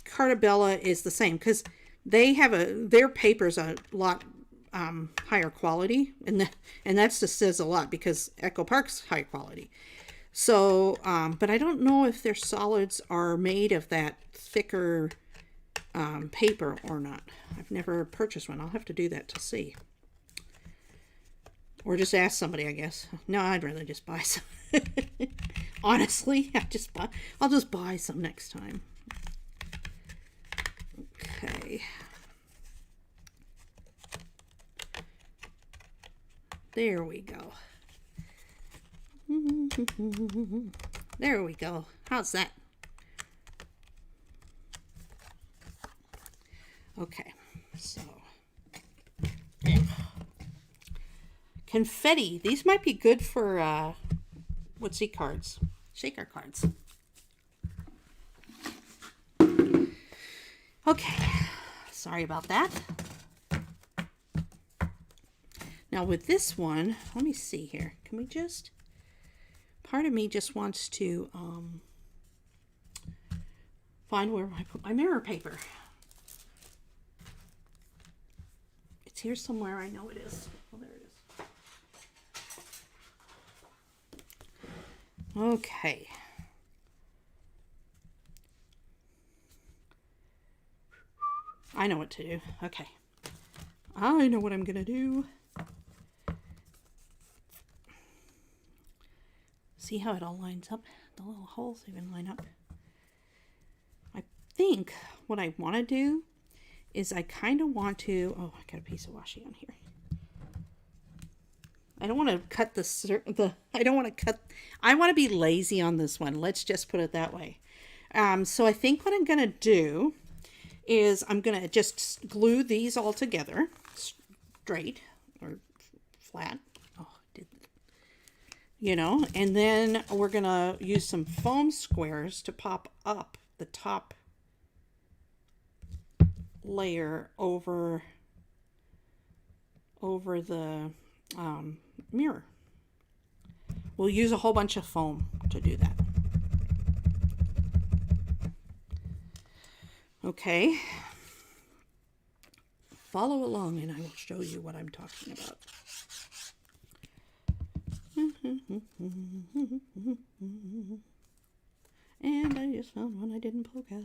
Carta Bella is the same, because they have their paper's a lot higher quality, and that just says a lot, because Echo Park's high quality. So, but I don't know if their solids are made of that thicker paper or not. I've never purchased one. I'll have to do that to see. Or just ask somebody, I guess. No, I'd rather just buy some. Honestly, I'll just buy some next time. Okay. There we go. There we go. How's that? Okay, so confetti. These might be good for what's-he cards? Shaker cards. Okay, sorry about that. Now with this one, let me see here. Can we just, part of me just wants to find where I put my mirror paper. It's here somewhere. I know it is. Oh, there it is. Okay. I know what to do. Okay. I know what I'm going to do. See how it all lines up? The little holes even line up. I think what I want to do is I kind of want to, oh, I got a piece of washi on here. I don't want to cut I want to be lazy on this one. Let's just put it that way. So I think what I'm going to do is I'm going to just glue these all together, straight or flat. Oh, you know, and then we're going to use some foam squares to pop up the top layer over the mirror. We'll use a whole bunch of foam to do that. Okay. Follow along and I will show you what I'm talking about. And I just found one I didn't poke out.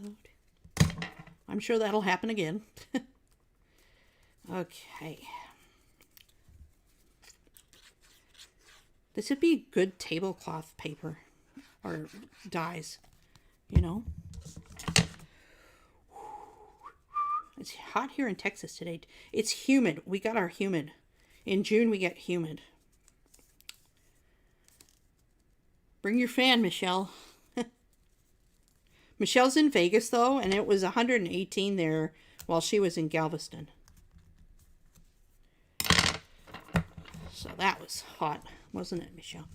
I'm sure that'll happen again. Okay. This would be good tablecloth paper or dyes, you know. It's hot here in Texas today. It's humid. We got our humid. In June, we get humid. Bring your fan, Michelle. Michelle's in Vegas, though, and it was 118 there while she was in Galveston. So that was hot, wasn't it, Michelle?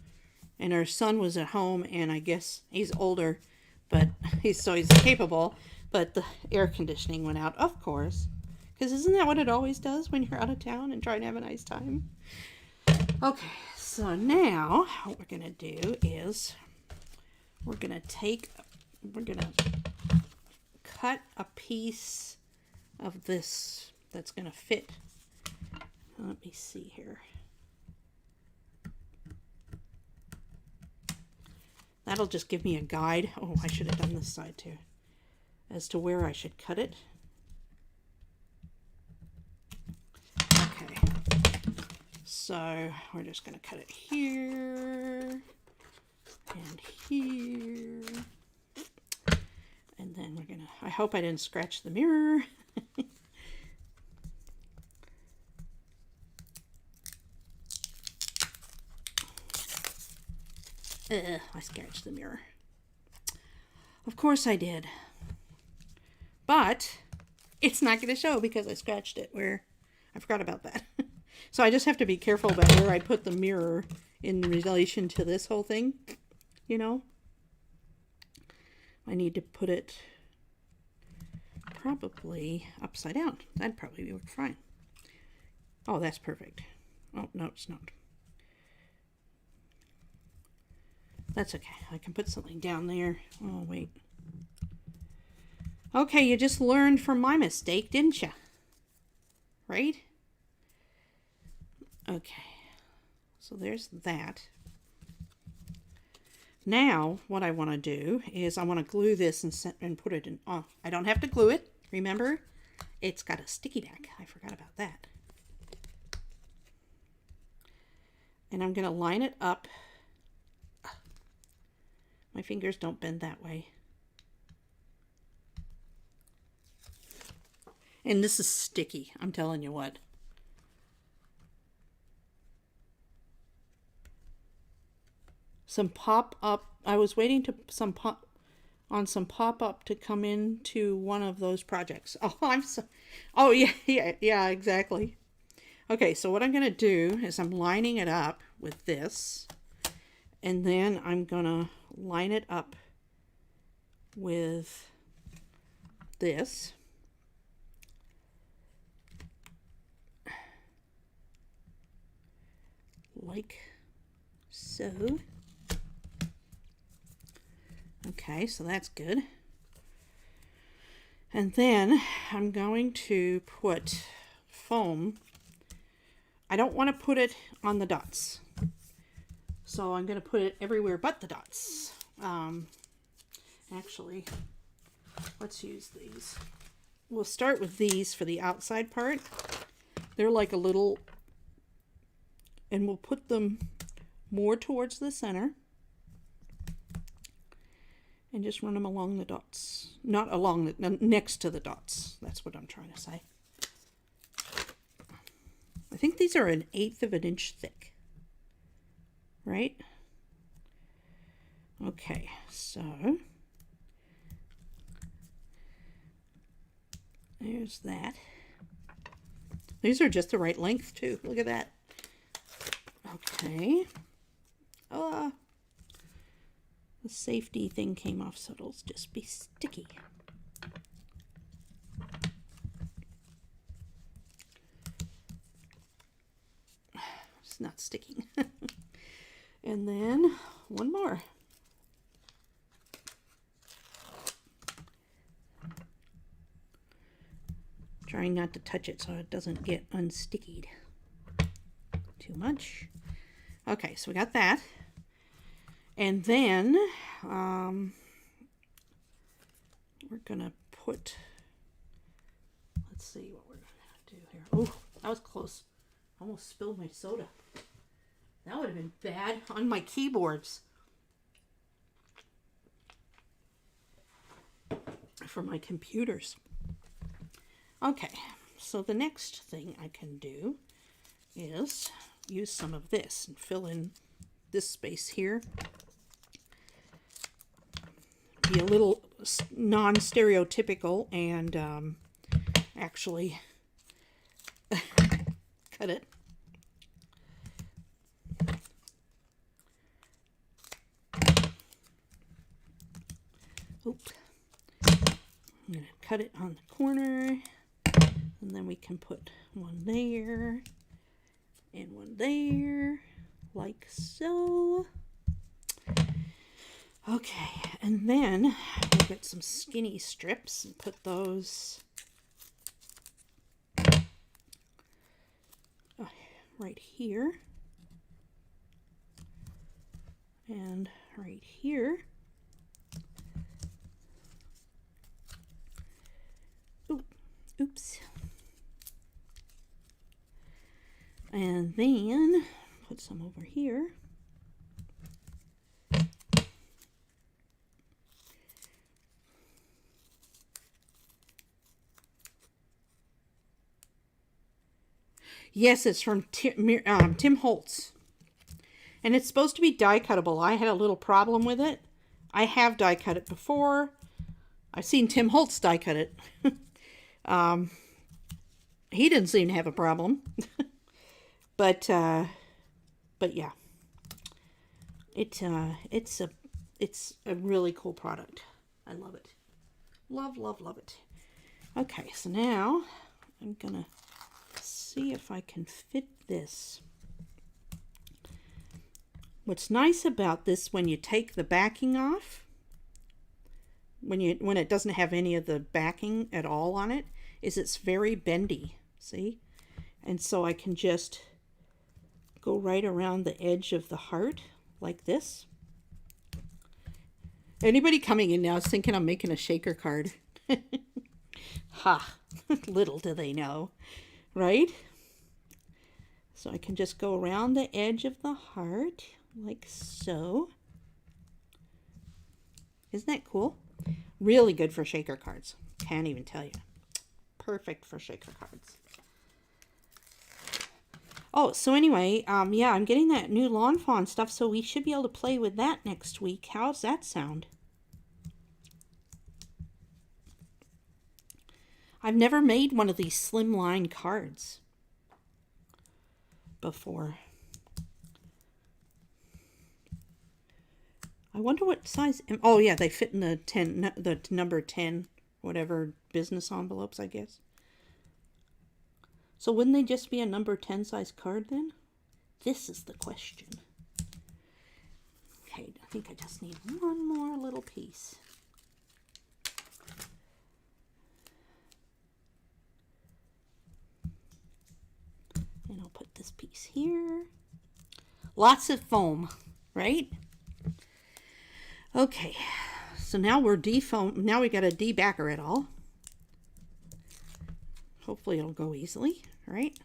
And her son was at home, and I guess he's older, but he's capable. But the air conditioning went out, of course. Because isn't that what it always does when you're out of town and trying to have a nice time? Okay, so now what we're going to do is we're going to cut a piece of this that's going to fit. Let me see here. That'll just give me a guide. Oh, I should have done this side too. As to where I should cut it. Okay. So we're just going to cut it here and here. And then we're going to, I hope I didn't scratch the mirror. I scratched the mirror. Of course I did. But it's not going to show because I scratched it I forgot about that. So I just have to be careful about where I put the mirror in relation to this whole thing. You know? I need to put it probably upside down. That'd probably work fine. Oh, that's perfect. Oh, no, it's not. That's okay. I can put something down there. Oh, wait. Okay, you just learned from my mistake, didn't you? Right? Okay. So there's that. Now, what I want to do is I want to glue this and put it in. Oh, I don't have to glue it. Remember? It's got a sticky back. I forgot about that. And I'm going to line it up. My fingers don't bend that way. And this is sticky, I'm telling you what. Some pop-up. I was waiting to some pop-up to come into one of those projects. Oh, yeah, exactly. Okay, so what I'm going to do is I'm lining it up with this. And then I'm going to line it up with this. Like so. Okay, so that's good. And then I'm going to put foam. I don't want to put it on the dots. So I'm going to put it everywhere but the dots. Actually, let's use these. We'll start with these for the outside part. They're like a little, and we'll put them more towards the center. And just run them along the dots. Not along the, next to the dots. That's what I'm trying to say. I think these are 1/8 of an inch thick. Right? Okay, so there's that. These are just the right length too. Look at that. Okay. The safety thing came off, so it'll just be sticky. It's not sticking. And then one more. Trying not to touch it so it doesn't get unstickied too much. Okay, so we got that. And then we're gonna put, let's see what we're gonna do here. Oh, that was close. Almost spilled my soda. That would have been bad on my keyboards. For my computers. Okay, so the next thing I can do is use some of this and fill in this space here. Be a little non-stereotypical and actually cut it. Oops. I'm going to cut it on the corner, and then we can put one there and one there, like so. Okay, and then we'll get some skinny strips and put those right here and right here. Oops. And then put some over here. Yes, it's from Tim Holtz. And it's supposed to be die cuttable. I had a little problem with it. I have die cut it before. I've seen Tim Holtz die cut it. He didn't seem to have a problem. but yeah. It's a really cool product. I love it. Love, love, love it. Okay, so now I'm gonna see if I can fit this. What's nice about this, when you take the backing off, when it doesn't have any of the backing at all on it, is it's very bendy, see? And so I can just go right around the edge of the heart like this. Anybody coming in now is thinking I'm making a shaker card. Ha, little do they know, right? So I can just go around the edge of the heart like so. Isn't that cool? Really good for shaker cards. Can't even tell you. Perfect for shaker cards. Oh, so anyway, yeah, I'm getting that new Lawn Fawn stuff, so we should be able to play with that next week. How's that sound? I've never made one of these slimline cards before. I wonder what size. Oh yeah, they fit in the number 10, whatever business envelopes, I guess. So wouldn't they just be a number 10 size card then? This is the question. Okay, I think I just need one more little piece. And I'll put this piece here. Lots of foam, right? Okay, so now we're defoam. Now we got to debacker it all. Hopefully it'll go easily, right?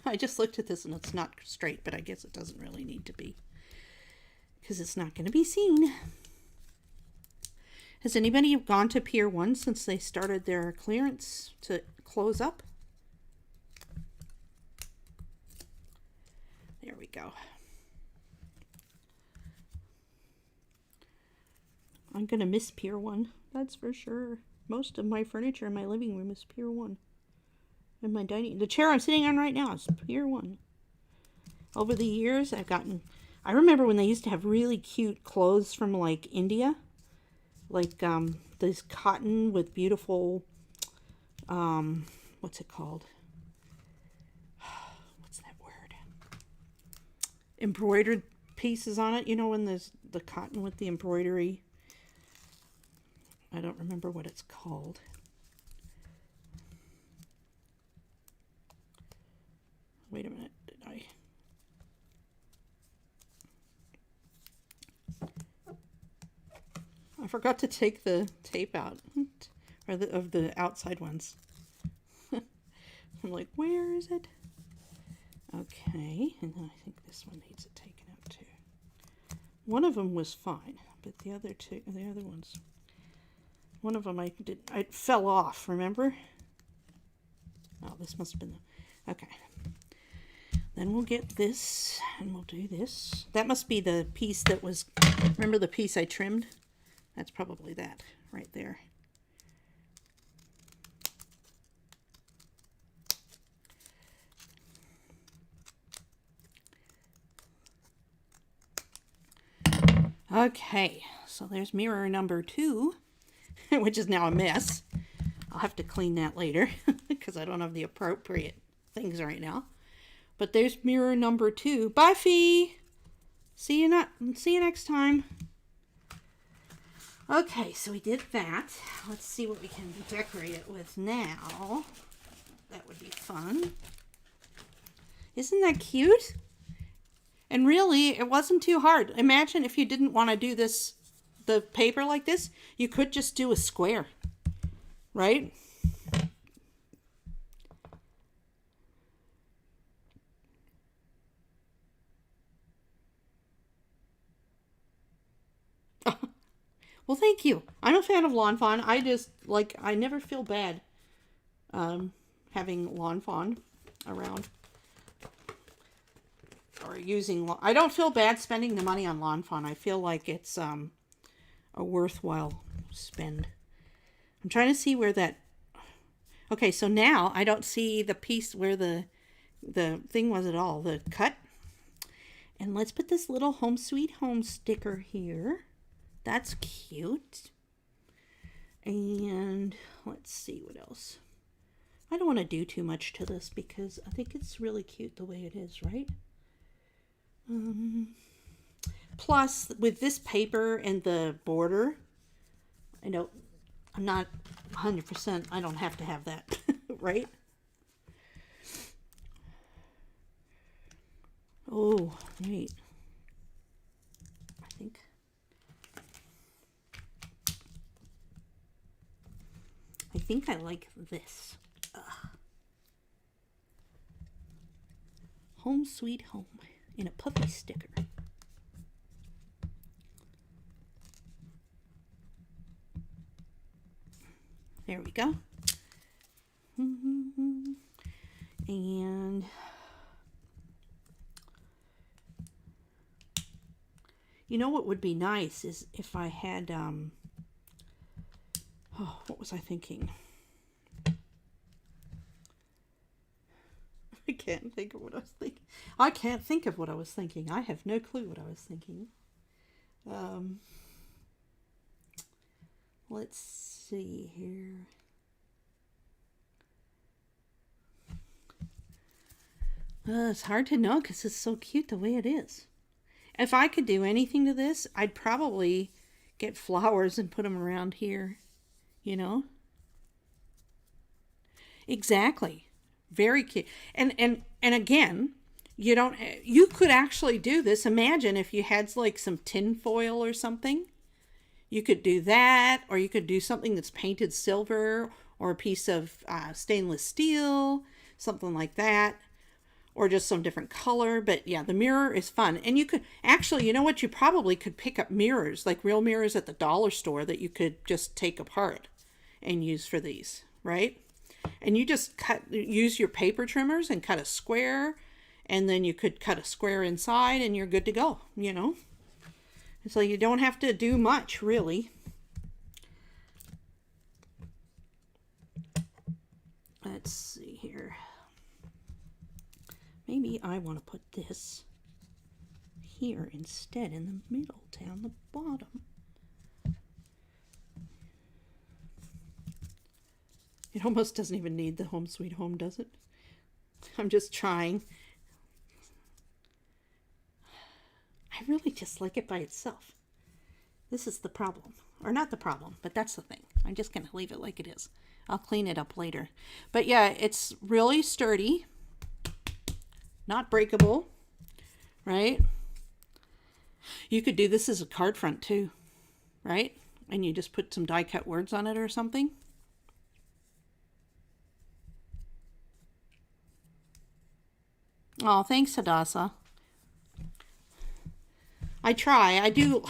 I just looked at this and it's not straight, but I guess it doesn't really need to be because it's not going to be seen. Has anybody gone to Pier 1 since they started their clearance to close up? There we go. I'm going to miss Pier 1, that's for sure. Most of my furniture in my living room is Pier 1. And my the chair I'm sitting on right now is Pier 1. Over the years, I remember when they used to have really cute clothes from like India. Like this cotton with beautiful, what's it called? What's that word? Embroidered pieces on it. You know, when there's the cotton with the embroidery. I don't remember what it's called. Wait a minute, did I forgot to take the tape out, or of the outside ones. I'm like, where is it? Okay, and then I think this one needs it taken out too. One of them was fine, but the other ones, one of them it fell off, remember? Oh, this must have been okay. Then we'll get this, and we'll do this. That must be the piece that was, remember the piece I trimmed? That's probably that right there. Okay, so there's mirror number 2, which is now a mess. I'll have to clean that later because I don't have the appropriate things right now. But there's mirror number 2. Bye, Fee! See you next time. Okay, so we did that. Let's see what we can decorate it with now. That would be fun. Isn't that cute? And really, it wasn't too hard. Imagine if you didn't want to do this, the paper like this, you could just do a square, right? Well, thank you. I'm a fan of Lawn Fawn. I never feel bad having Lawn Fawn around. Or using, I don't feel bad spending the money on Lawn Fawn. I feel like it's a worthwhile spend. I'm trying to see where that, okay, so now I don't see the piece where the thing was at all, the cut. And let's put this little Home Sweet Home sticker here. That's cute. And let's see what else. I don't want to do too much to this because I think it's really cute the way it is, right? Plus, with this paper and the border, I'm not 100%, I don't have to have that, right? Oh, wait. I think I like this. Home Sweet Home in a puffy sticker. There we go. And you know what would be nice is if I had, oh, what was I thinking? I can't think of what I was thinking. I can't think of what I was thinking. I have no clue what I was thinking. Let's see here. It's hard to know because it's so cute the way it is. If I could do anything to this, I'd probably get flowers and put them around here, you know? Exactly. Very cute. And again, you could actually do this. Imagine if you had like some tin foil or something. You could do that, or you could do something that's painted silver, or a piece of stainless steel, something like that, or just some different color. But yeah, the mirror is fun. And you could actually, you know what, you probably could pick up mirrors, like real mirrors at the dollar store that you could just take apart and use for these, right? And you just use your paper trimmers and cut a square, and then you could cut a square inside and you're good to go, you know? And so you don't have to do much, really. Let's see here. Maybe I want to put this here instead in the middle, down the bottom. It almost doesn't even need the Home Sweet Home, does it? I'm just trying. I really just like it by itself. This is the problem. Or not the problem, but that's the thing. I'm just going to leave it like it is. I'll clean it up later. But yeah, it's really sturdy. Not breakable, right? You could do this as a card front too, right? And you just put some die cut words on it or something. Oh, thanks, Hadassah. I try. I do.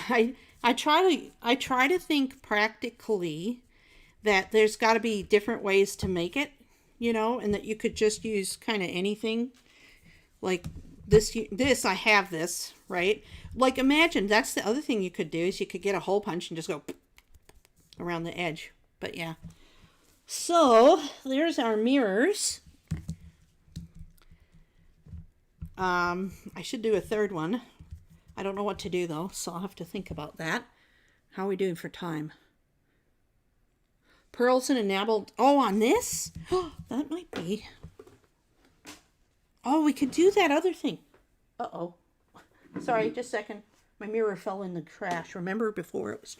I try to think practically that there's got to be different ways to make it, and that you could just use kind of anything like this. I have this, right? Like, imagine that's the other thing you could do is you could get a hole punch and just go around the edge. But yeah. So, there's our mirrors. I should do a third one. I don't know what to do though, so I'll have to think about that. How are we doing for time? Pearls and enameled. Oh, on this? That might be. Oh, we could do that other thing. Uh-oh. Sorry, just a second. My mirror fell in the trash. Remember before it was...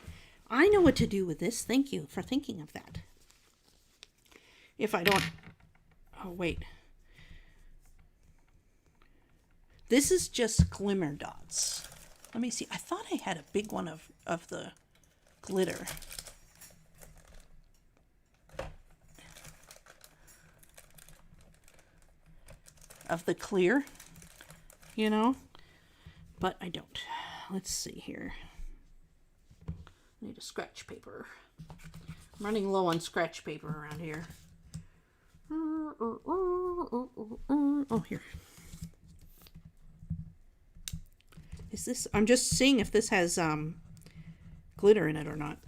I know what to do with this. Thank you for thinking of that. If I don't... Oh, wait. This is just glimmer dots. Let me see. I thought I had a big one of the glitter. Of the clear, but I don't. Let's see here. I need a scratch paper. I'm running low on scratch paper around here. Oh, here. Is this, I'm just seeing if this has glitter in it or not.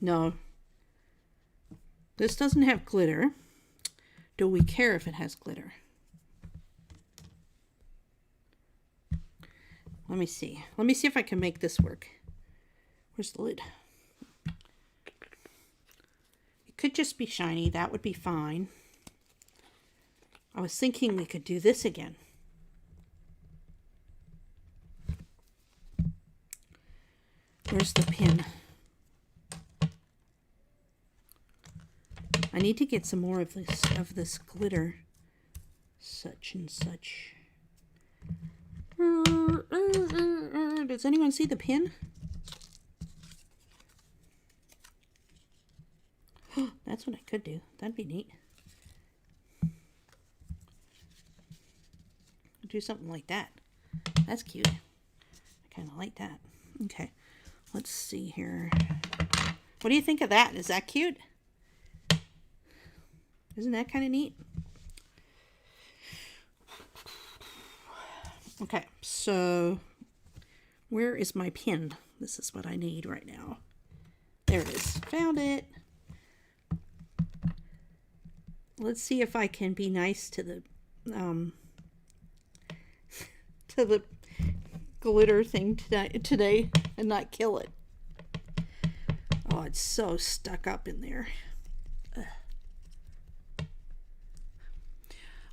No. This doesn't have glitter. Do we care if it has glitter? Let me see. Let me see if I can make this work. Where's the lid? It could just be shiny. That would be fine. I was thinking we could do this again. Where's the pin? I need to get some more of this glitter. Such and such. Does anyone see the pin? That's what I could do. That'd be neat. Do something like that. That's cute. I kind of like that. Okay. Let's see here. What do you think of that? Is that cute? Isn't that kind of neat? Okay, so where is my pin? This is what I need right now. There it is. Found it. Let's see if I can be nice to the glitter thing today and not kill it. Oh, it's so stuck up in there.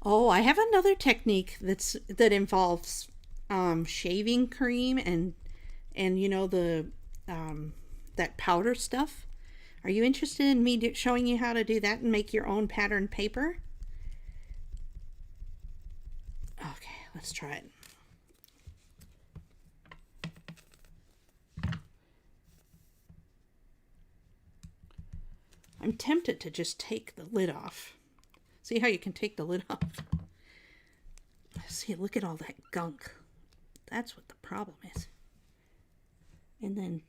Oh, I have another technique that involves shaving cream and the that powder stuff. Are you interested in me showing you how to do that and make your own pattern paper? Okay, let's try it. I'm tempted to just take the lid off. See how you can take the lid off? See, look at all that gunk. That's what the problem is. And then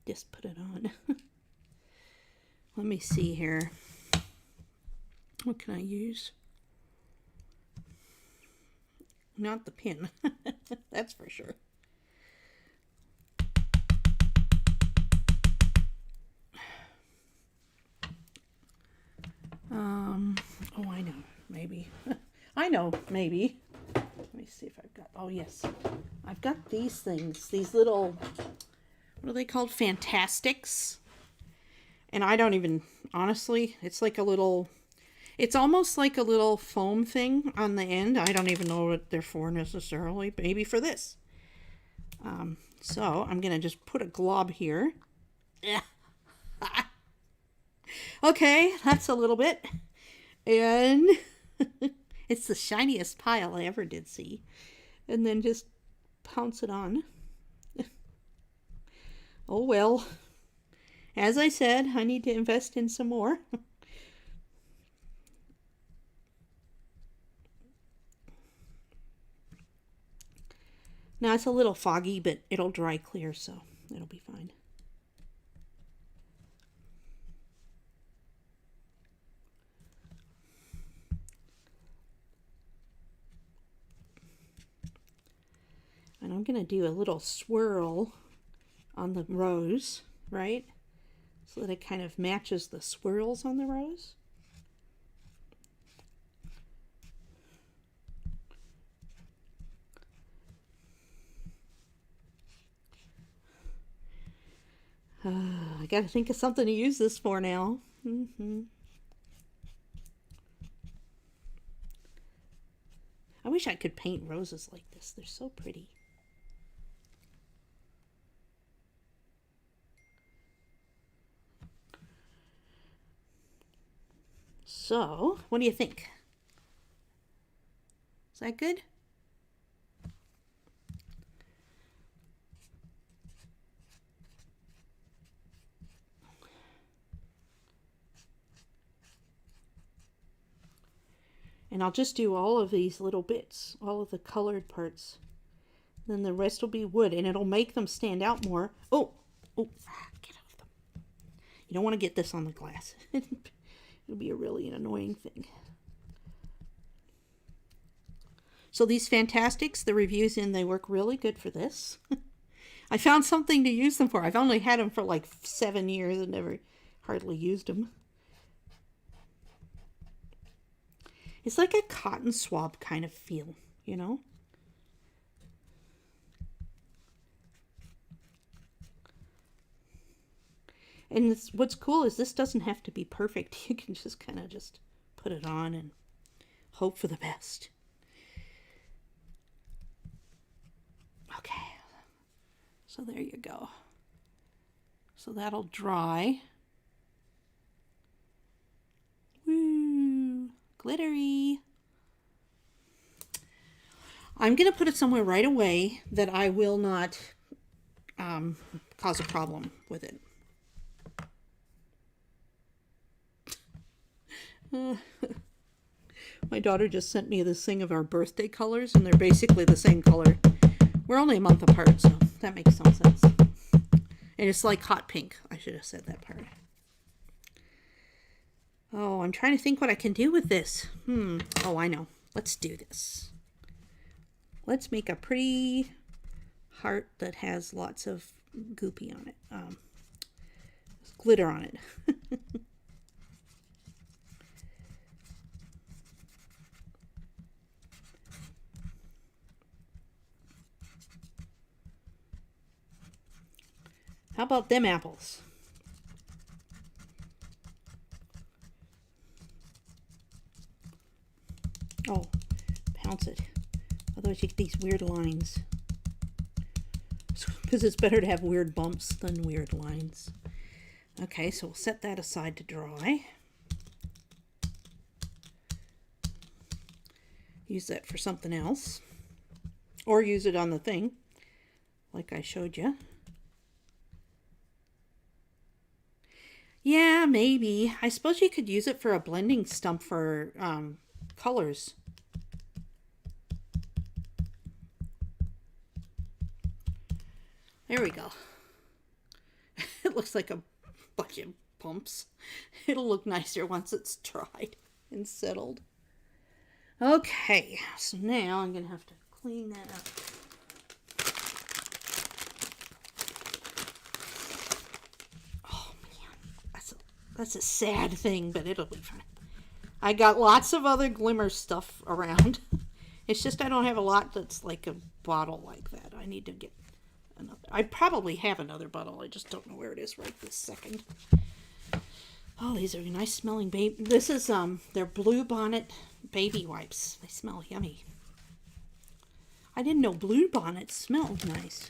just put it on. Let me see here. What can I use? Not the pin. That's for sure. Oh, I know. Maybe. I know. Maybe. Let me see if I've got... Oh, yes. I've got these things. These little... What are they called? Fantastics. And I don't even... Honestly, it's like a little... It's almost like a little foam thing on the end. I don't even know what they're for necessarily. Maybe for this. So, I'm going to just put a glob here. Okay, that's a little bit. And it's the shiniest pile I ever did see. And then just pounce it on. Oh well. As I said, I need to invest in some more. Now it's a little foggy, but it'll dry clear, so it'll be fine. And I'm going to do a little swirl on the rose, right? So that it kind of matches the swirls on the rose. I got to think of something to use this for now. I wish I could paint roses like this. They're so pretty. So, what do you think? Is that good? And I'll just do all of these little bits, all of the colored parts. Then the rest will be wood, and it'll make them stand out more. Oh, get off them. You don't want to get this on the glass. It'll be a really annoying thing. So these Fantastics, the reviews in, they work really good for this. I found something to use them for. I've only had them for like 7 years and never hardly used them. It's like a cotton swab kind of feel, you know? And what's cool is this doesn't have to be perfect. You can just kind of just put it on and hope for the best. Okay. So there you go. So that'll dry. Woo! Glittery. I'm going to put it somewhere right away that I will not cause a problem with it. My daughter just sent me this thing of our birthday colors, and they're basically the same color. We're only a month apart, so that makes some sense. And it's like hot pink. I should have said that part. Oh, I'm trying to think what I can do with this. Oh, I know. Let's do this. Let's make a pretty heart that has lots of goopy on it. Glitter on it. How about them apples? Oh, pounce it. Otherwise you get these weird lines. Because it's better to have weird bumps than weird lines. Okay, so we'll set that aside to dry. Use that for something else. Or use it on the thing, like I showed you. Yeah, maybe. I suppose you could use it for a blending stump for colors. There we go. It looks like a bunch of bumps. It'll look nicer once it's dried and settled. Okay, so now I'm going to have to clean that up. That's a sad thing, but it'll be fine. I got lots of other glimmer stuff around. It's just I don't have a lot that's like a bottle like that. I need to get another. I probably have another bottle. I just don't know where it is right this second. Oh, these are nice smelling baby. This is they're Blue Bonnet baby wipes. They smell yummy. I didn't know Blue Bonnet smelled nice.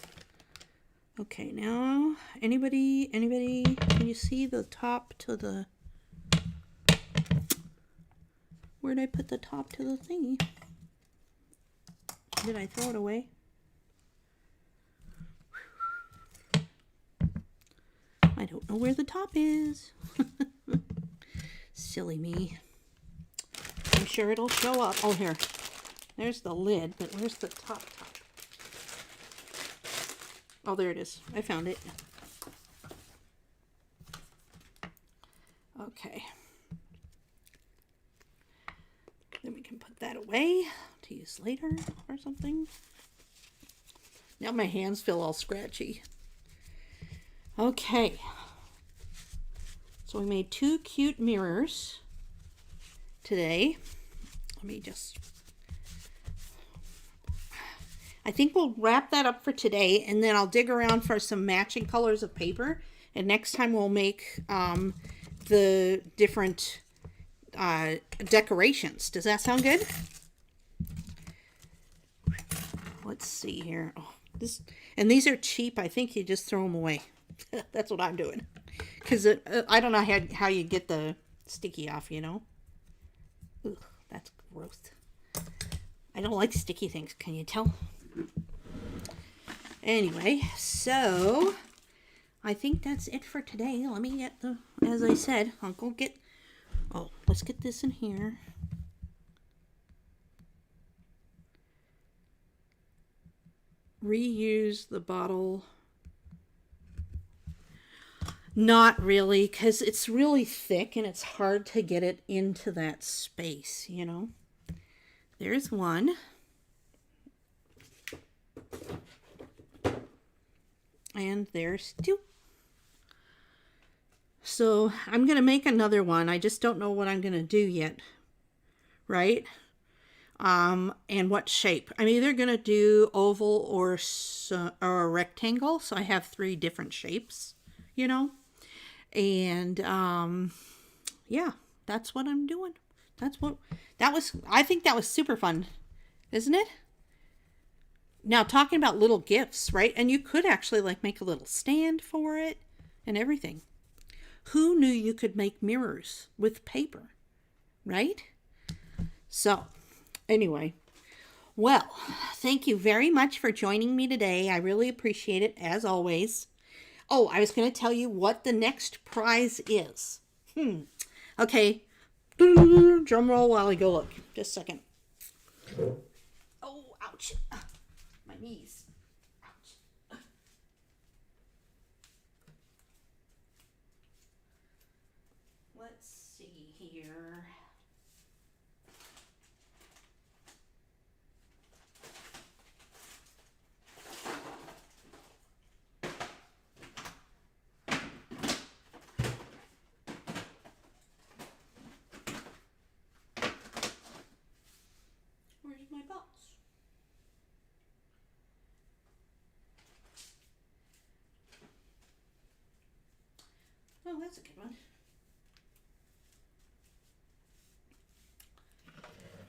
Okay, now, anybody, can you see the top to the, where'd I put the top to the thingy? Did I throw it away? I don't know where the top is. Silly me. I'm sure it'll show up. Oh, here. There's the lid, but where's the top? Oh, there it is. I found it. Okay. Then we can put that away to use later or something. Now my hands feel all scratchy. Okay. So we made 2 cute mirrors today. Let me just... I think we'll wrap that up for today, and then I'll dig around for some matching colors of paper. And next time we'll make the different decorations. Does that sound good? Let's see here. Oh, these are cheap. I think you just throw them away. That's what I'm doing. Because I don't know how you get the sticky off, you know. Ugh, that's gross. I don't like sticky things. Can you tell? Anyway, so I think that's it for today. Let me get as I said, let's get this in here. Reuse the bottle. Not really, because it's really thick and it's hard to get it into that space, you know. There's one. And there's 2. So I'm going to make another one. I just don't know what I'm going to do yet. Right? And what shape. I'm either going to do oval or a rectangle. So I have 3 different shapes, you know. And yeah, that's what I'm doing. I think that was super fun, isn't it? Now, talking about little gifts, right? And you could actually like make a little stand for it and everything. Who knew you could make mirrors with paper, right? So, anyway, well, thank you very much for joining me today. I really appreciate it, as always. Oh, I was going to tell you what the next prize is. Okay. Drum roll while I go look. Just a second. Oh, ouch. My knees. Ouch. Let's see here. Where's my box? Oh, that's a good one.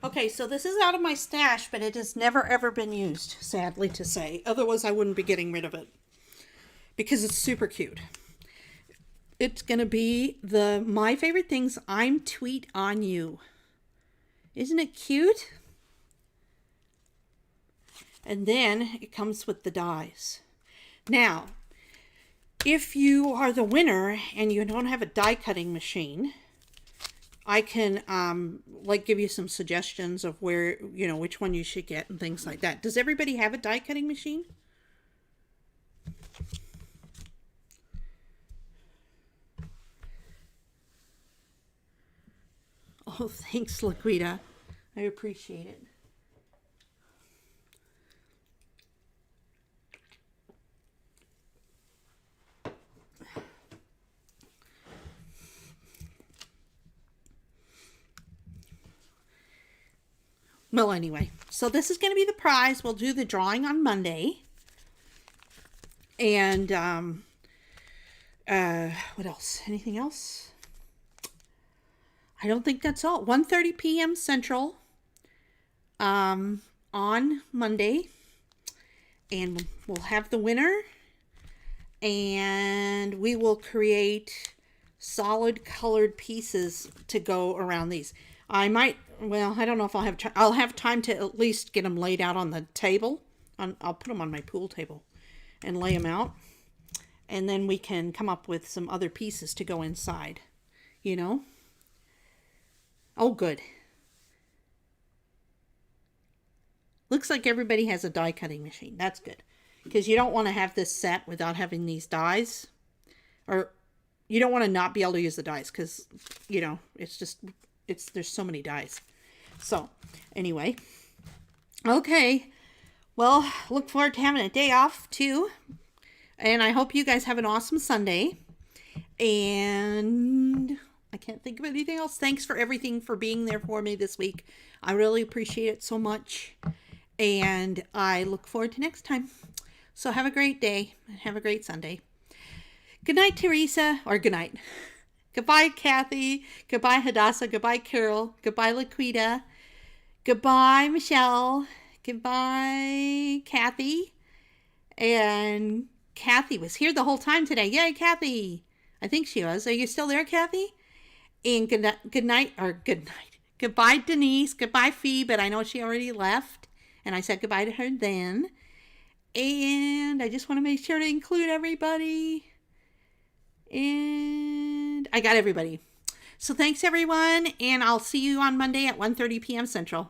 Okay, so this is out of my stash, but it has never ever been used, sadly to say. Otherwise, I wouldn't be getting rid of it. Because it's super cute. It's going to be the My Favorite Things I'm Tweet on You. Isn't it cute? And then it comes with the dies. Now, if you are the winner and you don't have a die cutting machine, I can give you some suggestions of where, you know, which one you should get and things like that. Does everybody have a die cutting machine? Oh, thanks, Laquita. I appreciate it. Well, anyway, so this is going to be the prize. We'll do the drawing on Monday. And, what else? Anything else? I don't think that's all. 1:30 p.m. Central, on Monday. And we'll have the winner. And we will create solid colored pieces to go around these. I don't know if I'll have time to at least get them laid out on the table. I'll put them on my pool table and lay them out. And then we can come up with some other pieces to go inside, you know? Oh, good. Looks like everybody has a die cutting machine. That's good. Because you don't want to have this set without having these dies. Or you don't want to not be able to use the dies because, you know, there's so many dies. So, anyway. Okay. Well, look forward to having a day off too. And I hope you guys have an awesome Sunday. And I can't think of anything else. Thanks for everything for being there for me this week. I really appreciate it so much. And I look forward to next time. So have a great day and have a great Sunday. Good night, Teresa, or good night. Goodbye, Kathy. Goodbye, Hadassah. Goodbye, Carol. Goodbye, Laquita. Goodbye, Michelle. Goodbye, Kathy. And Kathy was here the whole time today. Yay, Kathy. I think she was. Are you still there, Kathy? And good night. Goodbye, Denise. Goodbye, Fee, but I know she already left. And I said goodbye to her then. And I just want to make sure to include everybody. And I got everybody. So thanks, everyone. And I'll see you on Monday at 1:30 p.m. Central.